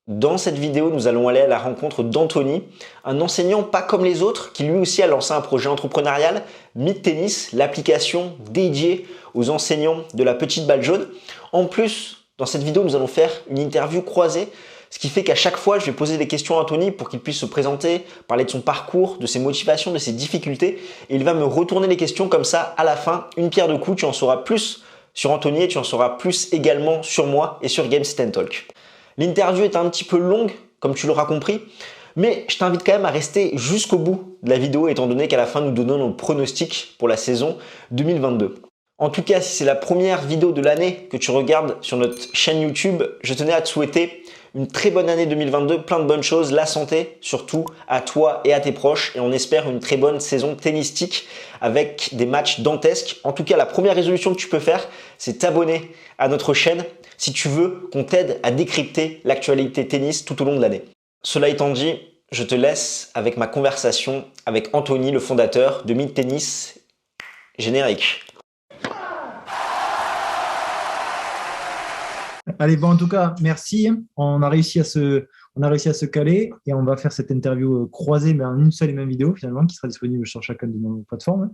Dans cette vidéo, nous allons aller à la rencontre d'Anthony, un enseignant pas comme les autres qui lui aussi a lancé un projet entrepreneurial, Meet Tennis, l'application dédiée aux enseignants de la petite balle jaune. En plus, dans cette vidéo, nous allons faire une interview croisée, ce qui fait qu'à chaque fois, je vais poser des questions à Anthony pour qu'il puisse se présenter, parler de son parcours, de ses motivations, de ses difficultés. Et il va me retourner les questions comme ça, à la fin, une pierre deux coups, tu en sauras plus sur Anthony et tu en sauras plus également sur moi et sur Game Sit & Talk. L'interview est un petit peu longue, comme tu l'auras compris, mais je t'invite quand même à rester jusqu'au bout de la vidéo étant donné qu'à la fin, nous donnons nos pronostics pour la saison 2022. En tout cas, si c'est la première vidéo de l'année que tu regardes sur notre chaîne YouTube, je tenais à te souhaiter une très bonne année 2022, plein de bonnes choses, la santé surtout à toi et à tes proches et on espère une très bonne saison tennistique avec des matchs dantesques. En tout cas, la première résolution que tu peux faire, c'est t'abonner à notre chaîne si tu veux qu'on t'aide à décrypter l'actualité tennis tout au long de l'année. Cela étant dit, je te laisse avec ma conversation avec Anthony, le fondateur de Meet Tennis. Générique. Allez, bon, en tout cas, merci. On a réussi à se caler et on va faire cette interview croisée, mais en une seule et même vidéo finalement, qui sera disponible sur chacune de nos plateformes.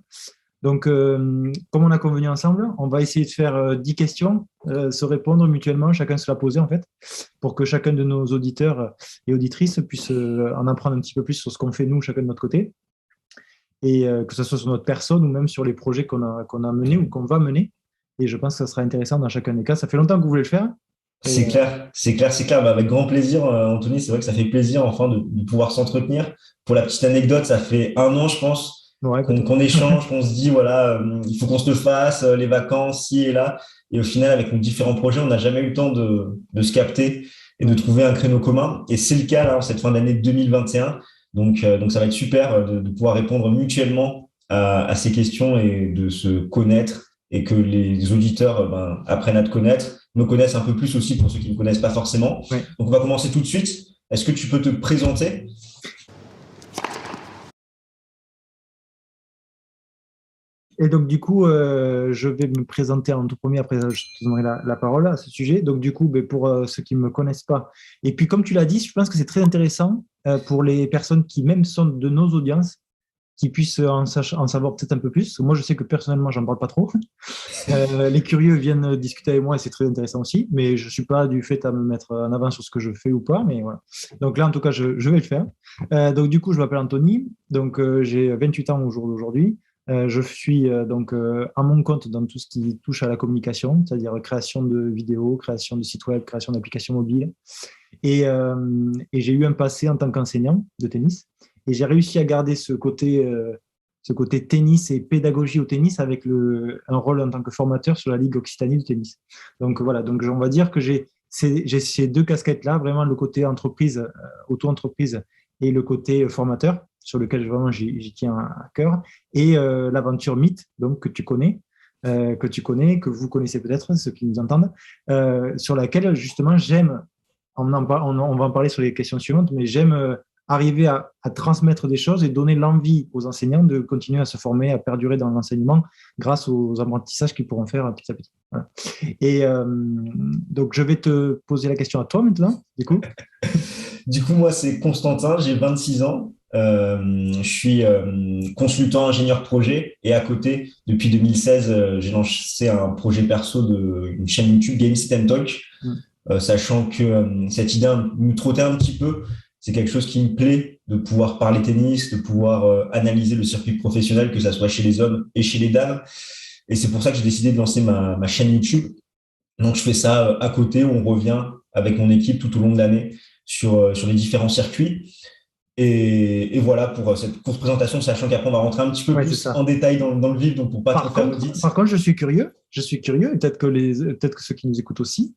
Donc, comme on a convenu ensemble, on va essayer de faire 10 questions, se répondre mutuellement, chacun se la poser en fait, pour que chacun de nos auditeurs et auditrices puisse en apprendre un petit peu plus sur ce qu'on fait nous, chacun de notre côté, et que ce soit sur notre personne ou même sur les projets qu'on a menés ou qu'on va mener. Et je pense que ça sera intéressant dans chacun des cas. Ça fait longtemps que vous voulez le faire. C'est clair. Bah, avec grand plaisir, Anthony. C'est vrai que ça fait plaisir enfin de pouvoir s'entretenir. Pour la petite anecdote, ça fait 1 an, je pense, qu'on échange, qu'on se dit voilà, il faut qu'on se le fasse, les vacances, ci et là. Et au final, avec nos différents projets, on n'a jamais eu le temps de se capter et de trouver un créneau commun. Et c'est le cas là, en cette fin d'année 2021. Donc ça va être super de pouvoir répondre mutuellement à ces questions et de se connaître et que les auditeurs apprennent à te connaître, me connaissent un peu plus aussi pour ceux qui ne me connaissent pas forcément. Oui. Donc, on va commencer tout de suite. Est-ce que tu peux te présenter ? Et donc, du coup, je vais me présenter en tout premier, après je te donnerai la parole à ce sujet. Donc, du coup, pour ceux qui ne me connaissent pas, et puis comme tu l'as dit, je pense que c'est très intéressant pour les personnes qui même sont de nos audiences, qui puissent en savoir peut-être un peu plus. Moi, je sais que personnellement, j'en parle pas trop. Les curieux viennent discuter avec moi et c'est très intéressant aussi, mais je suis pas du fait à me mettre en avant sur ce que je fais ou pas, mais voilà. Donc là, en tout cas, je vais le faire. Donc du coup, je m'appelle Anthony, donc j'ai 28 ans au jour d'aujourd'hui. Je suis à mon compte dans tout ce qui touche à la communication, c'est-à-dire création de vidéos, création de sites web, création d'applications mobiles. Et j'ai eu un passé en tant qu'enseignant de tennis. Et j'ai réussi à garder ce côté tennis et pédagogie au tennis avec un rôle en tant que formateur sur la Ligue Occitanie de tennis. Donc voilà, donc on va dire que j'ai ces deux casquettes-là, vraiment le côté entreprise, auto-entreprise et le côté formateur, sur lequel vraiment j'y tiens à cœur, et l'aventure Meet, donc que tu connais, que vous connaissez peut-être, ceux qui nous entendent, sur laquelle justement j'aime, on va en parler sur les questions suivantes, mais j'aime arriver à transmettre des choses et donner l'envie aux enseignants de continuer à se former, à perdurer dans l'enseignement grâce aux apprentissages qu'ils pourront faire petit à petit. Voilà. Et donc, je vais te poser la question à toi maintenant, du coup. Du coup, moi, c'est Constantin, j'ai 26 ans. Je suis consultant ingénieur projet et à côté, depuis 2016, j'ai lancé un projet perso d'une chaîne YouTube Game Sit & Talk, sachant que cette idée me trottait un petit peu. C'est quelque chose qui me plaît de pouvoir parler tennis, de pouvoir analyser le circuit professionnel, que ça soit chez les hommes et chez les dames. Et c'est pour ça que j'ai décidé de lancer ma chaîne YouTube. Donc, je fais ça à côté, où on revient avec mon équipe tout au long de l'année sur les différents circuits. Et voilà pour cette courte présentation, sachant qu'après, on va rentrer un petit peu plus en détail dans le vif, donc pour pas trop faire l'audit. Par contre, je suis curieux, et peut-être que ceux qui nous écoutent aussi,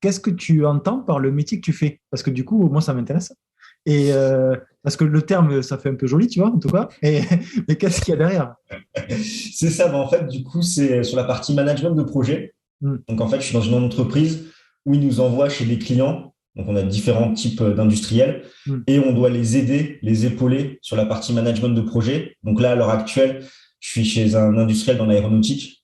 qu'est-ce que tu entends par le métier que tu fais ? Parce que du coup, moi, ça m'intéresse. Et parce que le terme, ça fait un peu joli, tu vois, en tout cas. Mais qu'est-ce qu'il y a derrière ? C'est ça. En fait, du coup, c'est sur la partie management de projet. Donc, en fait, je suis dans une entreprise où ils nous envoient chez les clients. Donc, on a différents types d'industriels et on doit les aider, les épauler sur la partie management de projet. Donc là, à l'heure actuelle, je suis chez un industriel dans l'aéronautique.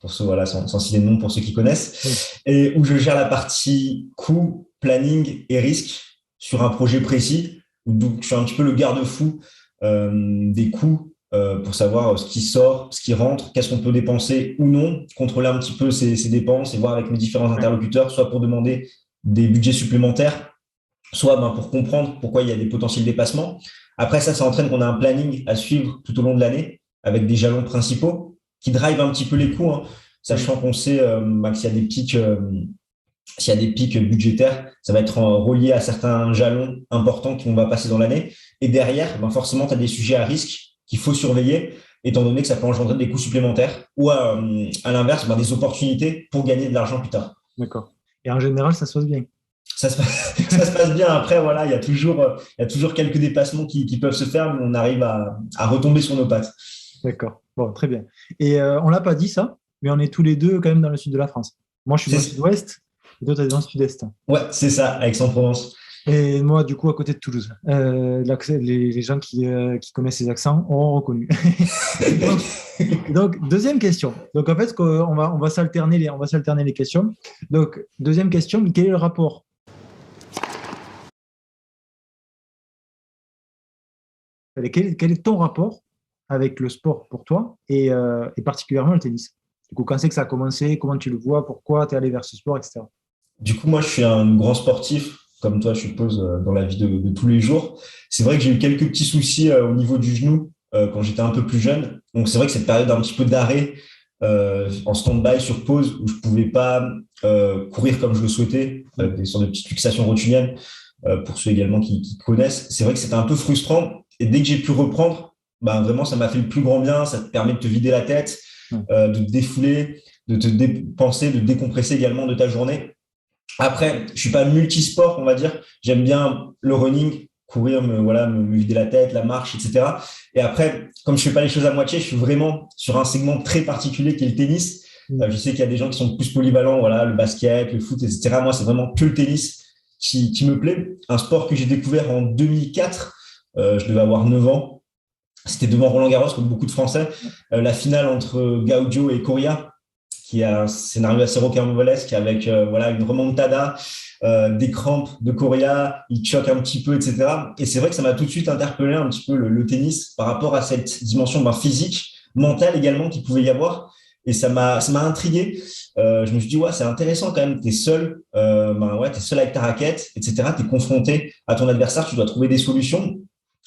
pour ceux, voilà, sans citer de nom pour ceux qui connaissent, et où je gère la partie coût, planning et risque sur un projet précis. Donc, je suis un petit peu le garde-fou des coûts pour savoir ce qui sort, ce qui rentre, qu'est-ce qu'on peut dépenser ou non, contrôler un petit peu ces dépenses et voir avec mes différents interlocuteurs, soit pour demander des budgets supplémentaires, soit pour comprendre pourquoi il y a des potentiels dépassements. Après, ça entraîne qu'on a un planning à suivre tout au long de l'année avec des jalons principaux qui drive un petit peu les coûts, hein, sachant qu'on sait s'il y a des pics budgétaires, ça va être relié à certains jalons importants qu'on va passer dans l'année. Et derrière, forcément, tu as des sujets à risque qu'il faut surveiller, étant donné que ça peut engendrer des coûts supplémentaires ou à l'inverse, des opportunités pour gagner de l'argent plus tard. D'accord. Et en général, ça se passe bien. Ça se passe bien. Après, voilà, il y a toujours quelques dépassements qui peuvent se faire, mais on arrive à retomber sur nos pattes. D'accord. Bon, très bien. Et on l'a pas dit ça, mais on est tous les deux quand même dans le sud de la France. Moi, je suis dans le sud-ouest et toi, tu es dans le sud-est. Ouais, c'est ça, Aix-en-Provence. Et moi, du coup, à côté de Toulouse. Les gens qui connaissent ces accents auront reconnu. donc, deuxième question. Donc, en fait, on va s'alterner les questions. Donc, deuxième question, quel est le rapport? Quel est ton rapport avec le sport pour toi et particulièrement le tennis? Du coup, quand c'est que ça a commencé? Comment tu le vois? Pourquoi tu es allé vers ce sport, etc. Du coup, moi, je suis un grand sportif, comme toi, je suppose, dans la vie de tous les jours. C'est vrai que j'ai eu quelques petits soucis au niveau du genou quand j'étais un peu plus jeune. Donc, c'est vrai que cette période un petit peu d'arrêt, en stand-by, sur pause, où je pouvais pas courir comme je le souhaitais, des sortes de petites fixations rotuliennes, pour ceux également qui connaissent. C'est vrai que c'était un peu frustrant. Et dès que j'ai pu reprendre, vraiment, ça m'a fait le plus grand bien. Ça te permet de te vider la tête, de te défouler, de te dépenser, de décompresser également de ta journée. Après, je suis pas multisport, on va dire. J'aime bien le running, courir, me vider la tête, la marche, etc. Et après, comme je fais pas les choses à moitié, je suis vraiment sur un segment très particulier qui est le tennis. Je sais qu'il y a des gens qui sont plus polyvalents, voilà, le basket, le foot, etc. Moi, c'est vraiment que le tennis qui me plaît. Un sport que j'ai découvert en 2004. Je devais avoir 9 ans. C'était devant Roland-Garros, comme beaucoup de Français. La finale entre Gaudio et Coria, qui a un scénario assez rocambolesque avec une remontada, des crampes de Coria, il choque un petit peu, etc. Et c'est vrai que ça m'a tout de suite interpellé un petit peu le tennis par rapport à cette dimension physique, mentale également qu'il pouvait y avoir. Et ça m'a intrigué. Je me suis dit, c'est intéressant quand même. T'es seul, t'es seul avec ta raquette, etc. T'es confronté à ton adversaire, tu dois trouver des solutions.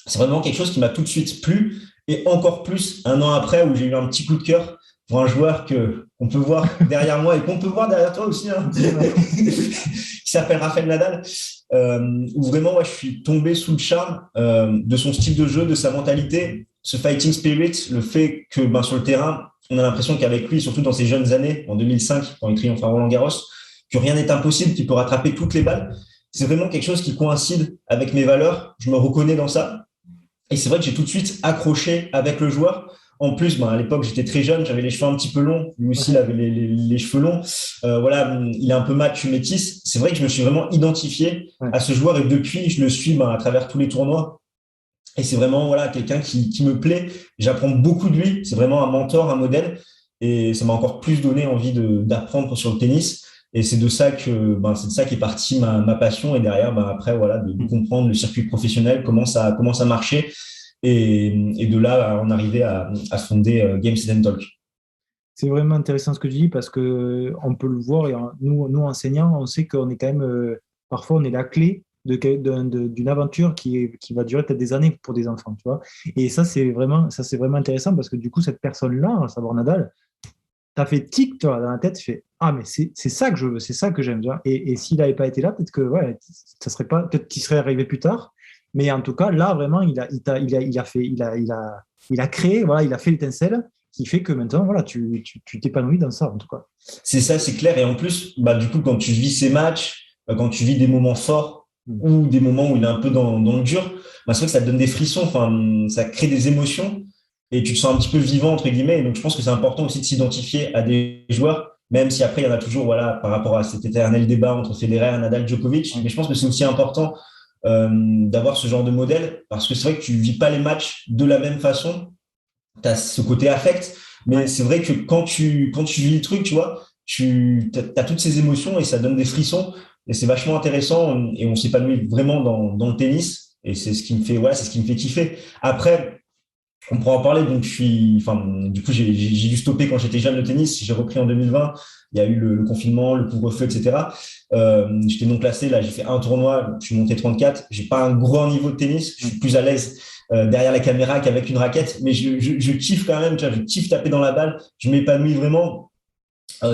C'est vraiment quelque chose qui m'a tout de suite plu. Et encore plus, un an après, où j'ai eu un petit coup de cœur pour un joueur qu'on peut voir derrière moi et qu'on peut voir derrière toi aussi, qui s'appelle Rafael Nadal, où vraiment, je suis tombé sous le charme de son style de jeu, de sa mentalité, ce fighting spirit, le fait que sur le terrain, on a l'impression qu'avec lui, surtout dans ses jeunes années, en 2005, quand il triomphe à Roland-Garros, que rien n'est impossible, qu'il peut rattraper toutes les balles. C'est vraiment quelque chose qui coïncide avec mes valeurs. Je me reconnais dans ça. Et c'est vrai que j'ai tout de suite accroché avec le joueur. En plus, à l'époque, j'étais très jeune, j'avais les cheveux un petit peu longs. Lui aussi, il avait les cheveux longs. Il est un peu match métis. C'est vrai que je me suis vraiment identifié à ce joueur et depuis, je le suis à travers tous les tournois. Et c'est vraiment quelqu'un qui me plaît. J'apprends beaucoup de lui. C'est vraiment un mentor, un modèle. Et ça m'a encore plus donné envie d'apprendre sur le tennis. Et c'est de ça qu'est partie ma passion. Et derrière, après, de comprendre le circuit professionnel, comment ça marchait. Et de là, on arrivait à fonder Games and Talk. C'est vraiment intéressant ce que tu dis parce qu'on peut le voir. Et nous, enseignants, on sait qu'on est quand même, parfois, on est la clé d'une aventure qui va durer peut-être des années pour des enfants, tu vois. Et ça, c'est vraiment intéressant parce que du coup, cette personne-là, à savoir Nadal, t'as fait tic, toi, dans la tête, tu fais « Ah, mais c'est ça que je veux, c'est ça que j'aime. » Et s'il n'avait pas été là, peut-être que ça serait pas, peut-être qu'il serait arrivé plus tard. Mais en tout cas, là, vraiment, il a créé, il a fait l'étincelle qui fait que maintenant, tu t'épanouis dans ça, en tout cas. C'est ça, c'est clair. Et en plus, du coup, quand tu vis ces matchs, quand tu vis des moments forts ou des moments où il est un peu dans le dur, c'est vrai que ça te donne des frissons, ça crée des émotions. Et tu te sens un petit peu vivant, entre guillemets. Et donc, je pense que c'est important aussi de s'identifier à des joueurs, même si après, il y en a toujours, par rapport à cet éternel débat entre Federer, Nadal, Djokovic. Mais je pense que c'est aussi important d'avoir ce genre de modèle parce que c'est vrai que tu vis pas les matchs de la même façon. Tu as ce côté affect. Mais c'est vrai que quand tu vis le truc, tu vois, tu as toutes ces émotions et ça donne des frissons. Et c'est vachement intéressant et on s'épanouit vraiment dans le tennis. Et c'est ce qui me fait, ouais, c'est ce qui me fait kiffer. Après, on pourra en parler. Donc, enfin, du coup, j'ai dû stopper quand j'étais jeune le tennis. J'ai repris en 2020. Il y a eu le confinement, le couvre-feu, etc. J'étais non classé. Là, j'ai fait un tournoi. Je suis monté 34. J'ai pas un gros niveau de tennis. Je suis plus à l'aise derrière la caméra qu'avec une raquette. Mais je kiffe quand même. Tu vois, je kiffe taper dans la balle. Je m'épanouis vraiment.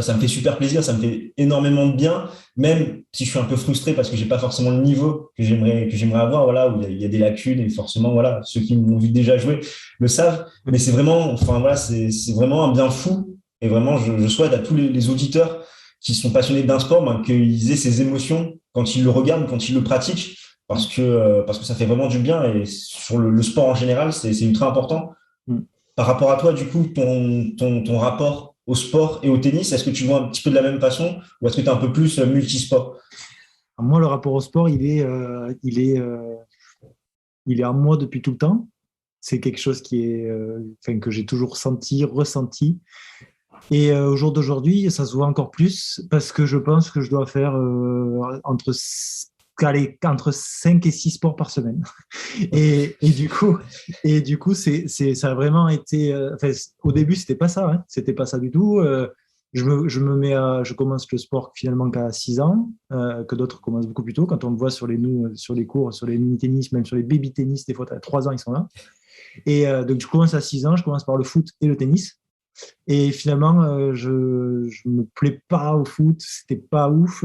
Ça me fait super plaisir, ça me fait énormément de bien, même si je suis un peu frustré parce que j'ai pas forcément le niveau que j'aimerais avoir, voilà, où il y a des lacunes et forcément, voilà, ceux qui m'ont vu déjà jouer le savent. Mais c'est vraiment, enfin voilà, c'est vraiment un bien fou et vraiment, je souhaite à tous les auditeurs qui sont passionnés d'un sport, ben, qu'ils aient ces émotions quand ils le regardent, quand ils le pratiquent, parce que ça fait vraiment du bien et sur le sport en général, c'est ultra important. Par rapport à toi, du coup, ton rapport au sport et au tennis, est-ce que tu vois un petit peu de la même façon ou est-ce que tu es un peu plus multisport? Moi, le rapport au sport, il est en moi depuis tout le temps. C'est quelque chose que j'ai toujours senti, ressenti. Et au jour d'aujourd'hui, ça se voit encore plus parce que je pense que je dois faire entre 5 et 6 sports par semaine. Du coup ça a vraiment été. Au début, c'était pas ça. Hein, c'était pas ça du tout. Je commence le sport finalement qu'à 6 ans, que d'autres commencent beaucoup plus tôt. Quand on me voit sur les cours, sur les mini-tennis, même sur les baby-tennis, des fois, à 3 ans, ils sont là. Donc, je commence à 6 ans, je commence par le foot et le tennis. Et finalement, je me plais pas au foot, c'était pas ouf.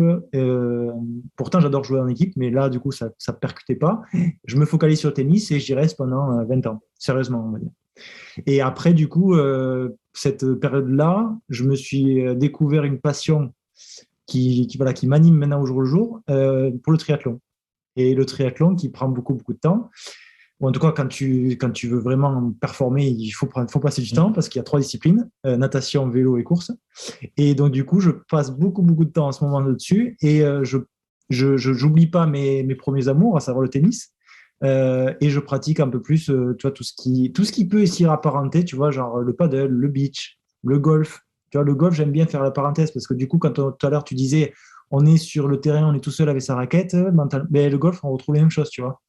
Pourtant, j'adore jouer en équipe, mais là, du coup, ça percutait pas. Je me focalise sur le tennis et j'y reste pendant 20 ans, sérieusement, on va dire. Et après, du coup, cette période-là, je me suis découvert une passion qui m'anime maintenant au jour le jour pour le triathlon. Et le triathlon qui prend beaucoup, beaucoup de temps. Ou en tout cas, quand tu veux vraiment performer, il faut passer du temps parce qu'il y a 3 disciplines, natation, vélo et course. Et donc, du coup, je passe beaucoup, beaucoup de temps en ce moment dessus et j'oublie pas mes premiers amours, à savoir le tennis. Et je pratique un peu plus tu vois, tout ce qui peut s'y apparenter, tu vois, genre le paddle, le beach, le golf. Tu vois, le golf, j'aime bien faire la parenthèse parce que du coup, quand tout à l'heure tu disais on est sur le terrain, on est tout seul avec sa raquette, mais le golf, on retrouve les mêmes choses, tu vois.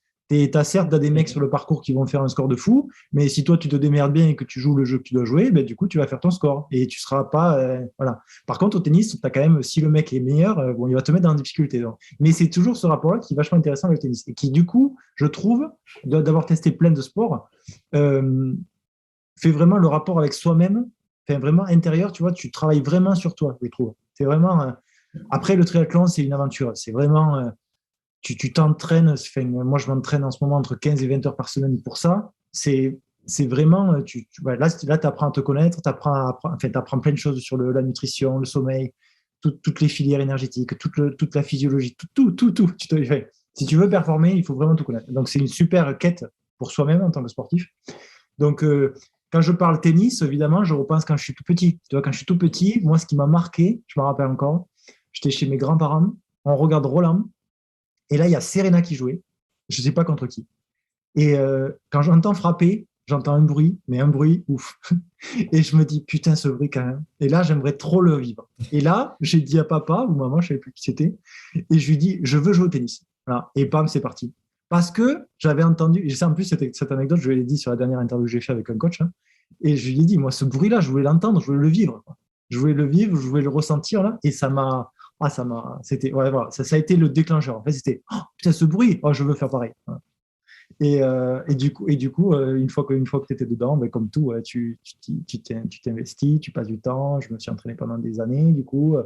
Certes, tu as des mecs sur le parcours qui vont faire un score de fou, mais si toi, tu te démerdes bien et que tu joues le jeu que tu dois jouer, ben, du coup, tu vas faire ton score et tu seras pas. Voilà. Par contre, au tennis, tu as quand même, si le mec est meilleur, bon, il va te mettre dans la difficulté. Donc. Mais c'est toujours ce rapport-là qui est vachement intéressant avec le tennis et qui, du coup, je trouve, d'avoir testé plein de sports, fait vraiment le rapport avec soi-même, fait vraiment intérieur, tu vois, tu travailles vraiment sur toi, je trouve. C'est vraiment. Après, le triathlon, c'est une aventure. C'est vraiment. Tu t'entraînes, enfin, moi je m'entraîne en ce moment entre 15 et 20 heures par semaine pour ça. C'est vraiment, là tu apprends à te connaître, tu apprends plein de choses sur la nutrition, le sommeil, toutes les filières énergétiques, toute la physiologie, tout. Si tu veux performer, il faut vraiment tout connaître. Donc c'est une super quête pour soi-même en tant que sportif. Donc quand je parle tennis, évidemment, je repense quand je suis tout petit. Tu vois, quand je suis tout petit, moi ce qui m'a marqué, je me rappelle encore, j'étais chez mes grands-parents, on regarde Roland. Et là, il y a Serena qui jouait. Je ne sais pas contre qui. Et quand j'entends frapper, j'entends un bruit, mais un bruit ouf. Et je me dis, putain, ce bruit quand même. Et là, j'aimerais trop le vivre. Et là, j'ai dit à papa ou maman, je ne savais plus qui c'était. Et je lui dis, je veux jouer au tennis. Voilà. Et bam, c'est parti. Parce que j'avais entendu, et en plus, cette anecdote, je l'ai dit sur la dernière interview que j'ai fait avec un coach. Hein, et je lui ai dit, moi, ce bruit-là, je voulais l'entendre, je voulais le vivre. Je voulais le vivre, je voulais le ressentir. Là, et ça m'a. C'était, ouais, voilà, ça a été le déclencheur. En fait, c'était, oh, putain, ce bruit, oh, je veux faire pareil. Et du coup, une fois que tu étais dedans, ben, comme tout, tu t'investis, tu passes du temps. Je me suis entraîné pendant des années. Du coup,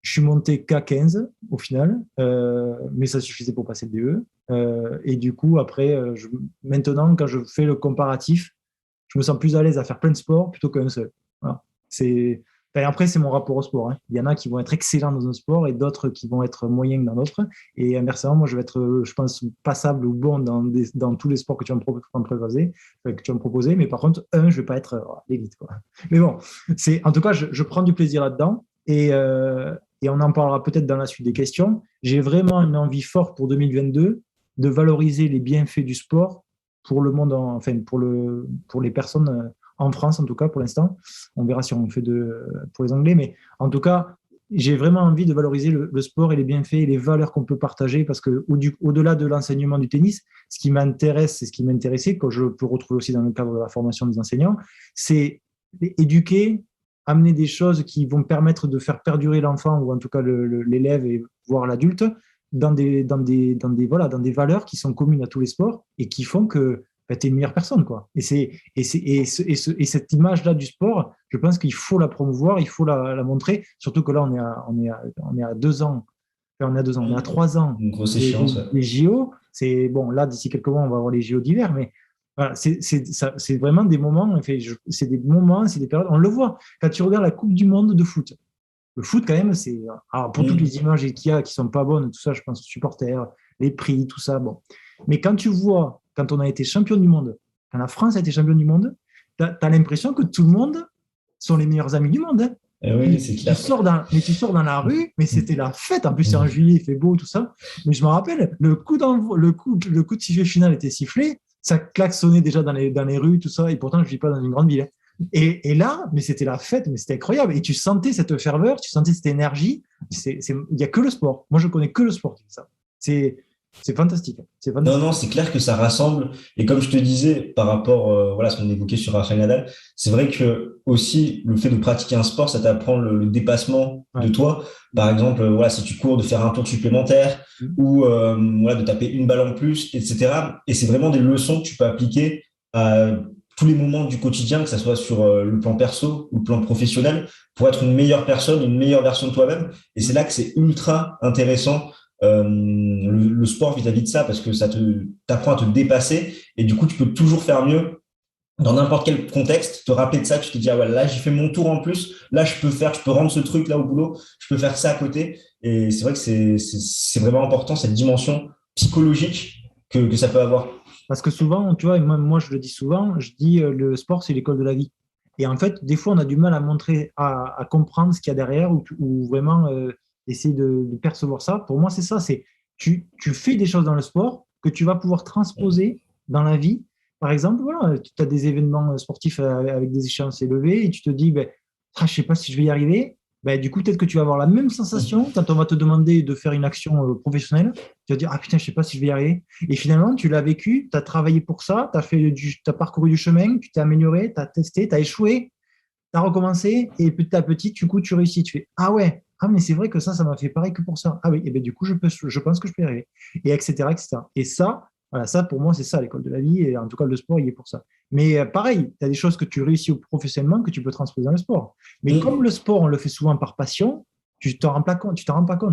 je suis monté K15 au final, mais ça suffisait pour passer le DE. Et du coup, après, maintenant, quand je fais le comparatif, je me sens plus à l'aise à faire plein de sports plutôt qu'un seul. Voilà. Après, c'est mon rapport au sport. Hein. Il y en a qui vont être excellents dans un sport et d'autres qui vont être moyens dans d'autres. Et inversement, moi, je vais être, je pense, passable ou bon dans tous les sports que tu vas me proposer. Mais par contre, je ne vais pas être l'élite. Quoi. Mais bon, en tout cas, je prends du plaisir là-dedans. Et on en parlera peut-être dans la suite des questions. J'ai vraiment une envie forte pour 2022 de valoriser les bienfaits du sport pour le monde, pour les personnes en France en tout cas pour l'instant. On verra si on fait pour les Anglais, mais en tout cas, j'ai vraiment envie de valoriser le sport et les bienfaits et les valeurs qu'on peut partager parce que au-delà de l'enseignement du tennis, ce qui m'intéresse et ce qui m'intéressait, que je peux retrouver aussi dans le cadre de la formation des enseignants, c'est éduquer, amener des choses qui vont permettre de faire perdurer l'enfant ou en tout cas l'élève et voire l'adulte dans des valeurs qui sont communes à tous les sports et qui font que tu es une meilleure personne, quoi. Et cette image-là du sport, je pense qu'il faut la promouvoir, il faut la montrer, surtout que là, on est à 2 ans, enfin, on est à 3 ans Une grosse échéance. des JO. C'est bon, là, d'ici quelques mois, on va avoir les JO d'hiver, mais voilà, c'est vraiment des moments, c'est des moments, c'est des périodes, on le voit. Quand tu regardes la Coupe du Monde de foot, le foot, quand même, pour toutes les images qu'il y a qui sont pas bonnes, tout ça, je pense aux supporters, les prix, tout ça, bon. Mais quand tu vois, quand on a été champion du monde, quand la France a été championne du monde, tu as l'impression que tout le monde sont les meilleurs amis du monde. Hein. Oui, c'est clair. Tu sors dans la rue, mais c'était la fête. En plus, c'est en juillet, il fait beau, tout ça. Mais je me rappelle, le coup de sifflet final était sifflé, ça klaxonnait déjà dans les rues, tout ça. Et pourtant, je ne vis pas dans une grande ville. Hein. Et là, mais c'était la fête, mais c'était incroyable. Et tu sentais cette ferveur, tu sentais cette énergie. Il n'y a que le sport. Moi, je connais que le sport. Ça. C'est fantastique. Non, c'est clair que ça rassemble. Et comme je te disais, par rapport à ce qu'on évoquait sur Rafael Nadal, c'est vrai que aussi le fait de pratiquer un sport, ça t'apprend le dépassement de toi. Par exemple, si tu cours, de faire un tour supplémentaire ou de taper une balle en plus, etc. Et c'est vraiment des leçons que tu peux appliquer à tous les moments du quotidien, que ça soit sur le plan perso ou le plan professionnel, pour être une meilleure personne, une meilleure version de toi-même. Et c'est là que c'est ultra intéressant. Le sport vis-à-vis de ça, parce que ça t'apprend à te dépasser et du coup tu peux toujours faire mieux dans n'importe quel contexte, te rappeler de ça, tu te dis là j'ai fait mon tour en plus, là je peux rendre ce truc là au boulot, je peux faire ça à côté. Et c'est vrai que c'est vraiment important cette dimension psychologique que ça peut avoir. Parce que souvent, tu vois, moi je le dis souvent, je dis le sport c'est l'école de la vie. Et en fait, des fois on a du mal à montrer, à comprendre ce qu'il y a derrière ou vraiment essayer de percevoir ça. Pour moi, c'est ça. C'est tu fais des choses dans le sport que tu vas pouvoir transposer dans la vie. Par exemple, tu as des événements sportifs avec des échéances élevées et tu te dis, je ne sais pas si je vais y arriver. Du coup, peut-être que tu vas avoir la même sensation quand on va te demander de faire une action professionnelle. Tu vas dire, putain, je ne sais pas si je vais y arriver. Et finalement, tu l'as vécu, tu as travaillé pour ça, tu as parcouru du chemin, tu t'es amélioré, tu as testé, tu as échoué, tu as recommencé et petit à petit, du coup, tu réussis. Tu fais, mais c'est vrai que ça m'a fait pareil que pour ça. Ah oui, et du coup, je pense que je peux y arriver. Et etc., etc. Et ça, ça pour moi, c'est ça l'école de la vie. Et en tout cas, le sport, il est pour ça. Mais pareil, tu as des choses que tu réussis professionnellement que tu peux transposer dans le sport. Mais comme le sport, on le fait souvent par passion, tu t'en rends pas compte,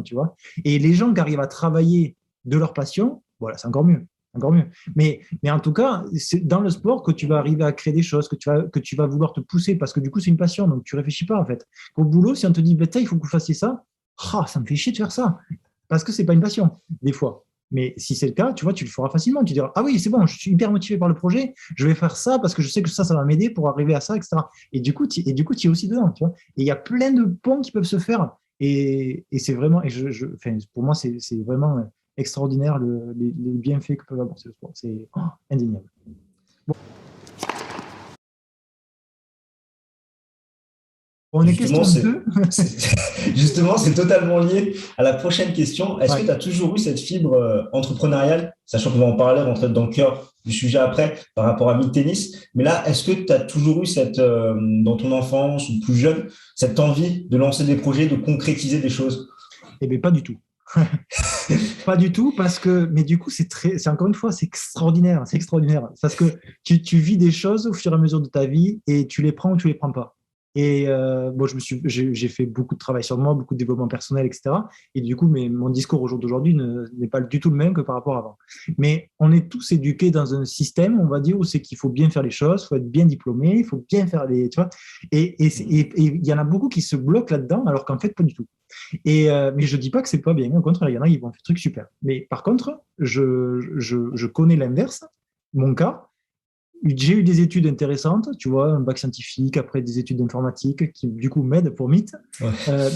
tu vois. Et les gens qui arrivent à travailler de leur passion, voilà, c'est encore mieux. Encore mieux. Mais en tout cas, c'est dans le sport que tu vas arriver à créer des choses, que tu vas vouloir te pousser parce que du coup, c'est une passion. Donc, tu ne réfléchis pas en fait. Au boulot, si on te dit, il faut que vous fassiez ça, ça me fait chier de faire ça parce que ce n'est pas une passion, des fois. Mais si c'est le cas, tu vois, tu le feras facilement. Tu diras, oui, c'est bon, je suis hyper motivé par le projet, je vais faire ça parce que je sais que ça va m'aider pour arriver à ça, etc. Et du coup, tu es aussi dedans, tu vois. Et il y a plein de ponts qui peuvent se faire. Et c'est vraiment, pour moi, c'est vraiment extraordinaire les bienfaits que peut apporter le sport. C'est indéniable. Bon. On est question 2. Justement, c'est totalement lié à la prochaine question. Est-ce que tu as toujours eu cette fibre entrepreneuriale, sachant qu'on va en parler, rentrer dans le cœur du sujet après, par rapport à Meet Tennis. Mais là, est-ce que tu as toujours eu dans ton enfance ou plus jeune, cette envie de lancer des projets, de concrétiser des choses? Eh bien, pas du tout. Pas du tout, mais du coup, c'est encore une fois, c'est extraordinaire. Parce que tu vis des choses au fur et à mesure de ta vie et tu les prends ou tu les prends pas. Et j'ai fait beaucoup de travail sur moi, beaucoup de développement personnel, etc. Et du coup, mon discours au jour d'aujourd'hui n'est pas du tout le même que par rapport à avant. Mais on est tous éduqués dans un système, on va dire, où c'est qu'il faut bien faire les choses, il faut être bien diplômé, il faut bien faire tu vois. Et il y en a beaucoup qui se bloquent là-dedans, alors qu'en fait, pas du tout. Mais je dis pas que c'est pas bien. Au contraire, il y en a qui vont faire des trucs super. Mais par contre, je connais l'inverse, mon cas. J'ai eu des études intéressantes, tu vois, un bac scientifique, après des études d'informatique qui, du coup, m'aident pour Meet. Ouais.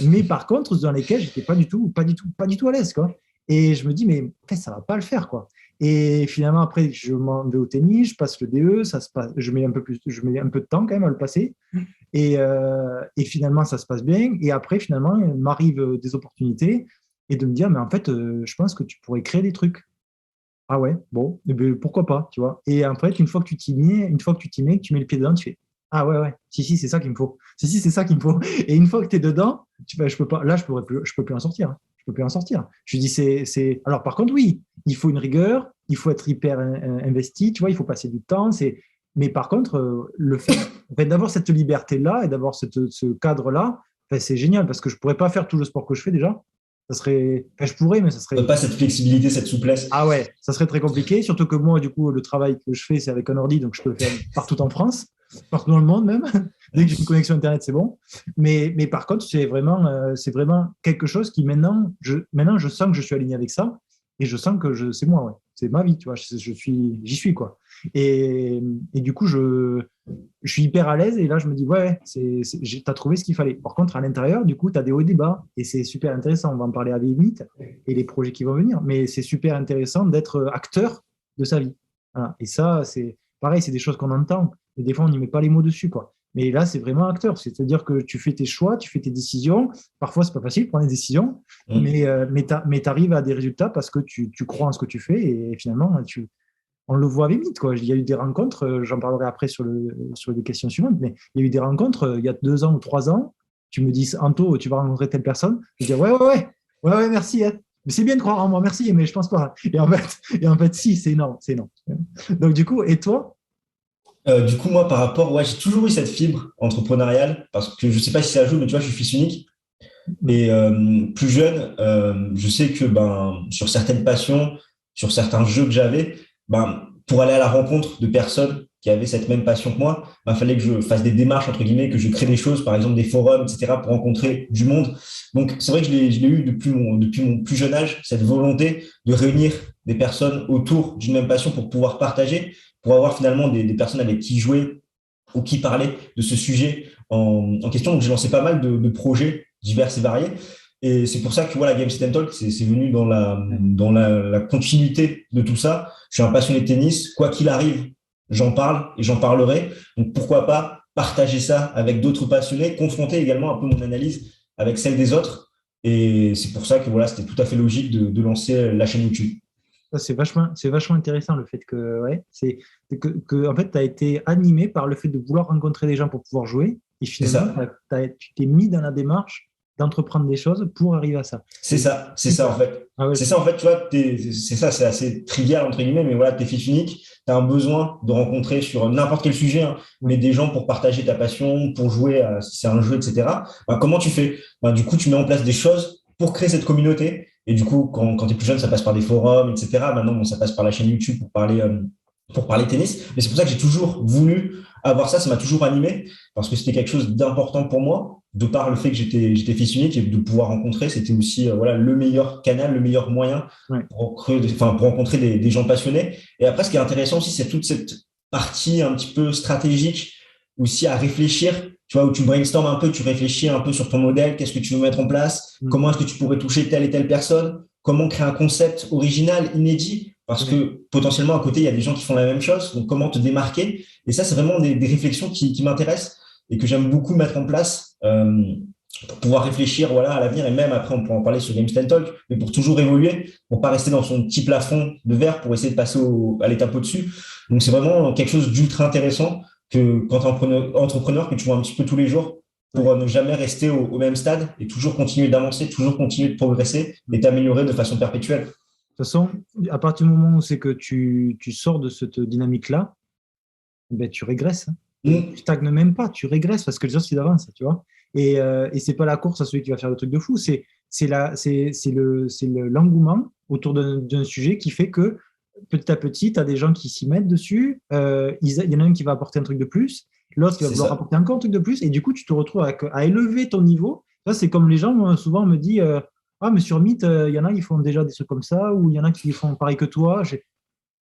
Mais par contre, dans lesquelles j'étais pas du tout à l'aise, quoi. Et je me dis, mais en fait, ça va pas le faire, quoi. Et finalement, après, je m'en vais au tennis, je passe le DE, ça se passe, je mets un peu de temps quand même à le passer. Et finalement, ça se passe bien. Et après, finalement, il m'arrive des opportunités et de me dire, mais en fait, je pense que tu pourrais créer des trucs. Ah ouais, bon, eh ben, pourquoi pas, tu vois. Et en fait, une fois que tu t'y mets, que tu mets le pied dedans, tu fais, ah ouais, ouais, si, c'est ça qu'il me faut. Si, c'est ça qu'il me faut. Et une fois que tu es dedans, je peux pas, là, je peux plus en sortir, hein. Je peux plus en sortir. Je dis, Alors, par contre, oui, il faut une rigueur, il faut être hyper investi, tu vois, il faut passer du temps. Mais par contre, en fait, d'avoir cette liberté-là et d'avoir ce cadre-là, enfin, c'est génial parce que je pourrais pas faire tout le sport que je fais déjà. Ça serait, enfin, je pourrais, mais ça serait, Pas cette flexibilité, cette souplesse. ah ouais, ça serait très compliqué, surtout que moi, du coup, le travail que je fais, c'est avec un ordi, donc je peux le faire partout en France, partout dans le monde même. Dès que j'ai une connexion Internet, c'est bon. Mais par contre, c'est vraiment quelque chose qui maintenant, je sens que je suis aligné avec ça et je sens que c'est moi, ouais. C'est ma vie, tu vois, j'y suis, quoi. Et du coup, je suis hyper à l'aise et là, je me dis, ouais, tu as trouvé ce qu'il fallait. Par contre, à l'intérieur, du coup, tu as des hauts et des bas et c'est super intéressant. On va en parler à la limite et les projets qui vont venir, mais c'est super intéressant d'être acteur de sa vie. Voilà. Et ça, c'est pareil, c'est des choses qu'on entend, et des fois, on n'y met pas les mots dessus, quoi. Mais là, c'est vraiment acteur, c'est-à-dire que tu fais tes choix, tu fais tes décisions. Parfois, c'est pas facile de prendre des décisions, mais tu arrives à des résultats parce que tu crois en ce que tu fais et finalement, on le voit vite, quoi. Il y a eu des rencontres, j'en parlerai après sur les questions suivantes, mais il y a eu des rencontres il y a 2 ans ou 3 ans. Tu me dis, Anto, tu vas rencontrer telle personne. Je dis, ouais, merci. Hein. Mais c'est bien de croire en moi, merci, mais je pense pas. Et en fait si, c'est non, c'est non. Donc, du coup, et toi? Du coup, moi, par rapport, ouais, j'ai toujours eu cette fibre entrepreneuriale parce que je sais pas si ça joue, mais tu vois, je suis fils unique. Et plus jeune, je sais que sur certaines passions, sur certains jeux que j'avais, pour aller à la rencontre de personnes qui avaient cette même passion que moi, il fallait que je fasse des démarches, entre guillemets, que je crée des choses, par exemple des forums, etc., pour rencontrer du monde. Donc, c'est vrai que je l'ai eu depuis mon plus jeune âge, cette volonté de réunir des personnes autour d'une même passion pour pouvoir partager, pour avoir finalement des personnes avec qui jouer ou qui parlaient de ce sujet en question. Donc, j'ai lancé pas mal de projets divers et variés. Et c'est pour ça que voilà, Games Talk, c'est venu la continuité de tout ça. Je suis un passionné de tennis. Quoi qu'il arrive, j'en parle et j'en parlerai. Donc pourquoi pas partager ça avec d'autres passionnés, confronter également un peu mon analyse avec celle des autres. Et c'est pour ça que voilà, c'était tout à fait logique de lancer la chaîne YouTube. Ça, c'est vachement intéressant le fait que, ouais, en fait, tu as été animé par le fait de vouloir rencontrer des gens pour pouvoir jouer. Et C'est finalement, ça. tu t'es mis dans la démarche d'entreprendre des choses pour arriver à ça. C'est ça en fait. Ah ouais, C'est ça en fait, tu vois, c'est ça, c'est assez trivial entre guillemets, mais voilà, t'es fils unique, tu as un besoin de rencontrer sur n'importe quel sujet, hein, mais des gens pour partager ta passion, pour jouer, si c'est un jeu, etc. Comment tu fais? Du coup, tu mets en place des choses pour créer cette communauté. Et du coup, quand tu es plus jeune, ça passe par des forums, etc. Maintenant, ça passe par la chaîne YouTube pour parler tennis. Mais c'est pour ça que j'ai toujours voulu avoir ça, ça m'a toujours animé, parce que c'était quelque chose d'important pour moi, de par le fait que j'étais fils unique et de pouvoir rencontrer, c'était aussi voilà, le meilleur canal, le meilleur moyen ouais. pour rencontrer des gens passionnés. Et après, ce qui est intéressant aussi, c'est toute cette partie un petit peu stratégique, aussi à réfléchir, tu vois, où tu brainstormes un peu, tu réfléchis un peu sur ton modèle, qu'est-ce que tu veux mettre en place, comment est-ce que tu pourrais toucher telle et telle personne, comment créer un concept original, inédit, parce que potentiellement à côté, il y a des gens qui font la même chose, donc comment te démarquer. Et ça, c'est vraiment des réflexions qui m'intéressent et que j'aime beaucoup mettre en place pour pouvoir réfléchir voilà, à l'avenir. Et même après, on peut en parler sur Games Talk, mais pour toujours évoluer, pour pas rester dans son petit plafond de verre, pour essayer de passer à l'étape au-dessus. Donc, c'est vraiment quelque chose d'ultra intéressant que quand tu es entrepreneur, que tu vois un petit peu tous les jours, pour ne jamais rester au même stade et toujours continuer d'avancer, toujours continuer de progresser et t'améliorer de façon perpétuelle. De toute façon, à partir du moment où c'est que tu sors de cette dynamique-là, ben, tu régresses. Hein. Tu stagnes même pas, tu régresses parce que les autres, ils avancent, tu vois. Et c'est pas la course à celui qui va faire le truc de fou, c'est l'engouement autour d'un sujet qui fait que petit à petit, tu as des gens qui s'y mettent dessus. Il y en a un qui va apporter un truc de plus, l'autre qui va vouloir apporter encore un truc de plus, et du coup, tu te retrouves à élever ton niveau. Ça, c'est comme les gens, moi, souvent, on me dit ah, mais sur Meet, il y en a qui font déjà des trucs comme ça, ou il y en a qui font pareil que toi.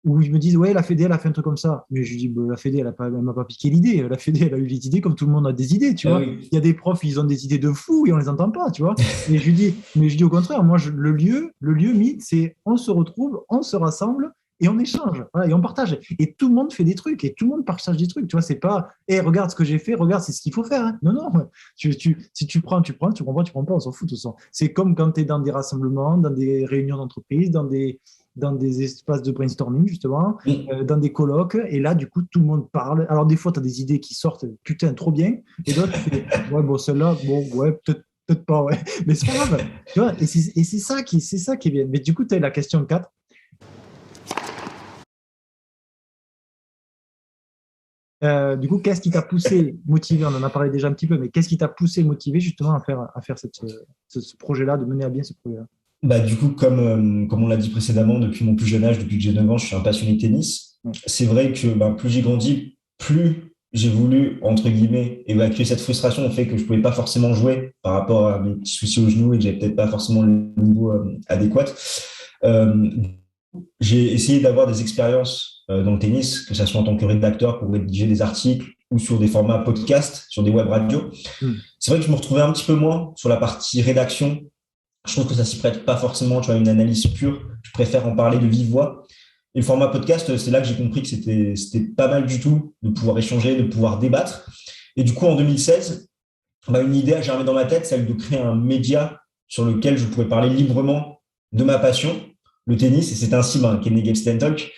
où ils me disent, ouais, la Fédé, elle a fait un truc comme ça. Mais je dis, bah, la Fédé, elle m'a pas piqué l'idée. La Fédé, elle a eu les idées comme tout le monde a des idées, tu Ah vois. oui. Il y a des profs, ils ont des idées de fous et on les entend pas, tu vois. Mais je dis au contraire, moi, le lieu mythe, c'est on se retrouve, on se rassemble et on échange, voilà, et on partage. Et tout le monde fait des trucs et tout le monde partage des trucs, tu vois. C'est pas, hé, regarde ce que j'ai fait, regarde, c'est ce qu'il faut faire, hein. Non, non. Si tu prends, tu prends, tu prends pas, tu prends pas, on s'en fout, de toute façon. C'est comme quand tu es dans des rassemblements, dans des réunions d'entreprise, dans des espaces de brainstorming, justement, Oui. dans des colloques. Et là, du coup, tout le monde parle. Alors, des fois, tu as des idées qui sortent, putain, trop bien. Et d'autres, tu fais, ouais, bon, celle-là, bon, ouais, peut-être pas, ouais. Mais c'est pas grave. Tu vois, et c'est ça qui est bien. Mais du coup, tu as la question 4. Du coup, qu'est-ce qui t'a poussé, motivé, on en a parlé déjà un petit peu, mais qu'est-ce qui t'a poussé, motivé justement à faire ce projet-là, de mener à bien ce projet-là? Bah, du coup, comme on l'a dit précédemment, depuis mon plus jeune âge, depuis que j'ai 9 ans, je suis un passionné de tennis. Ouais. C'est vrai que bah, plus j'ai grandi, plus j'ai voulu, entre guillemets, évacuer cette frustration au fait que je pouvais pas forcément jouer par rapport à mes petits soucis au genou et que j'avais peut-être pas forcément le niveau adéquat. Euh, j'ai essayé d'avoir des expériences dans le tennis, que ce soit en tant que rédacteur pour rédiger des articles ou sur des formats podcast, sur des web radios. Hmm. C'est vrai que je me retrouvais un petit peu moins sur la partie rédaction. Je trouve que ça s'y prête pas forcément, tu vois, une analyse pure. Je préfère en parler de vive voix. Et le format podcast, c'est là que j'ai compris que c'était pas mal du tout de pouvoir échanger, de pouvoir débattre. Et du coup, en 2016, bah, une idée a germé dans ma tête, celle de créer un média sur lequel je pourrais parler librement de ma passion, le tennis. Et c'est ainsi qu'est né Games Talk,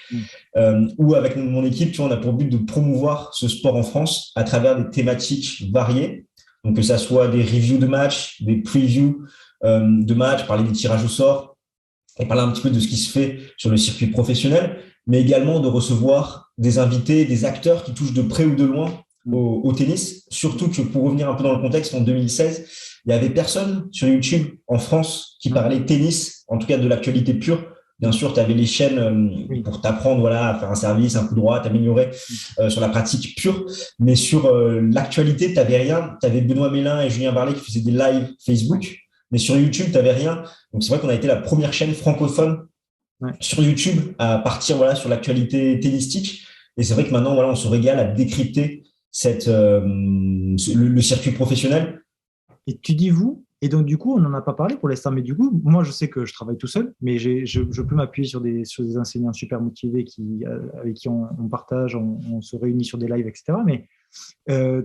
où avec mon équipe, tu vois, on a pour but de promouvoir ce sport en France à travers des thématiques variées. Donc, que ça soit des reviews de matchs, des previews de matchs, parler des tirages au sort et parler un petit peu de ce qui se fait sur le circuit professionnel, mais également de recevoir des invités, des acteurs qui touchent de près ou de loin au tennis. Surtout que pour revenir un peu dans le contexte, en 2016, il n'y avait personne sur YouTube en France qui parlait tennis, en tout cas de l'actualité pure. Bien sûr, tu avais les chaînes pour t'apprendre voilà, à faire un service, un coup droit, t'améliorer sur la pratique pure. Mais sur l'actualité, tu n'avais rien. Tu avais Benoît Mélin et Julien Barlet qui faisaient des lives Facebook. Mais sur YouTube, tu n'avais rien. Donc, c'est vrai qu'on a été la première chaîne francophone sur YouTube à partir voilà, sur l'actualité tennistique. Et c'est vrai que maintenant, voilà, on se régale à décrypter le circuit professionnel. Et tu dis vous, et donc du coup, on n'en a pas parlé pour l'instant, mais du coup, moi je sais que je travaille tout seul, mais je peux m'appuyer sur sur des enseignants super motivés avec qui on partage, on se réunit sur des lives, etc. Mais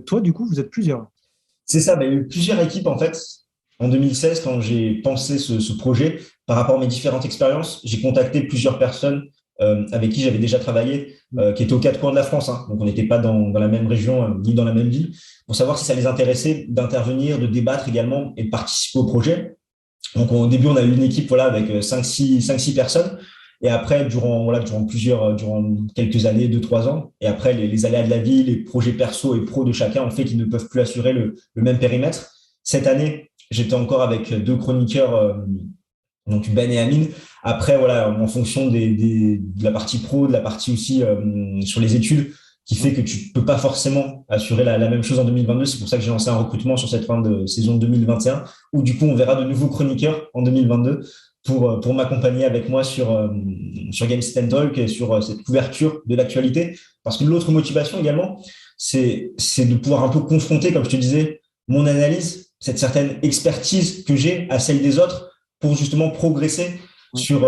toi, du coup, vous êtes plusieurs. C'est ça, il y a eu plusieurs équipes en fait. En 2016, quand j'ai pensé ce projet, par rapport à mes différentes expériences, j'ai contacté plusieurs personnes avec qui j'avais déjà travaillé, qui étaient aux quatre coins de la France. Donc, on n'était pas dans la même région ni dans la même ville, pour savoir si ça les intéressait d'intervenir, de débattre également et de participer au projet. Donc, au début, on a eu une équipe voilà, avec 5-6 personnes. Et après, durant quelques années, 2-3 ans, et après, les aléas de la vie, les projets perso et pro de chacun ont fait qu'ils ne peuvent plus assurer le même périmètre. Cette année, j'étais encore avec deux chroniqueurs, donc Ben et Amine. Après, voilà, en fonction de la partie pro, de la partie aussi sur les études, qui fait que tu peux pas forcément assurer la même chose en 2022. C'est pour ça que j'ai lancé un recrutement sur cette fin de saison 2021, où du coup, on verra de nouveaux chroniqueurs en 2022 pour m'accompagner avec moi sur Games Talk et sur cette couverture de l'actualité. Parce que l'autre motivation également, c'est de pouvoir un peu confronter, comme je te disais, mon analyse, cette certaine expertise que j'ai à celle des autres pour justement progresser sur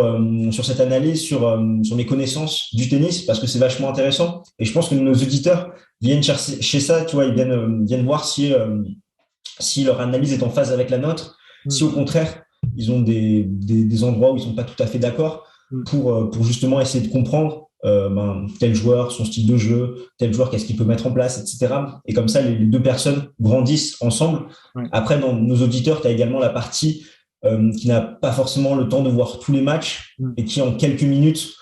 cette analyse, sur mes connaissances du tennis, parce que c'est vachement intéressant. Et je pense que nos auditeurs viennent chercher ça, tu vois, ils viennent voir si leur analyse est en phase avec la nôtre, si au contraire, ils ont des endroits où ils sont pas tout à fait d'accord pour justement essayer de comprendre tel joueur, son style de jeu, tel joueur, qu'est-ce qu'il peut mettre en place, etc. Et comme ça, les deux personnes grandissent ensemble. Après, dans nos auditeurs, tu as également la partie qui n'a pas forcément le temps de voir tous les matchs et qui, en quelques minutes,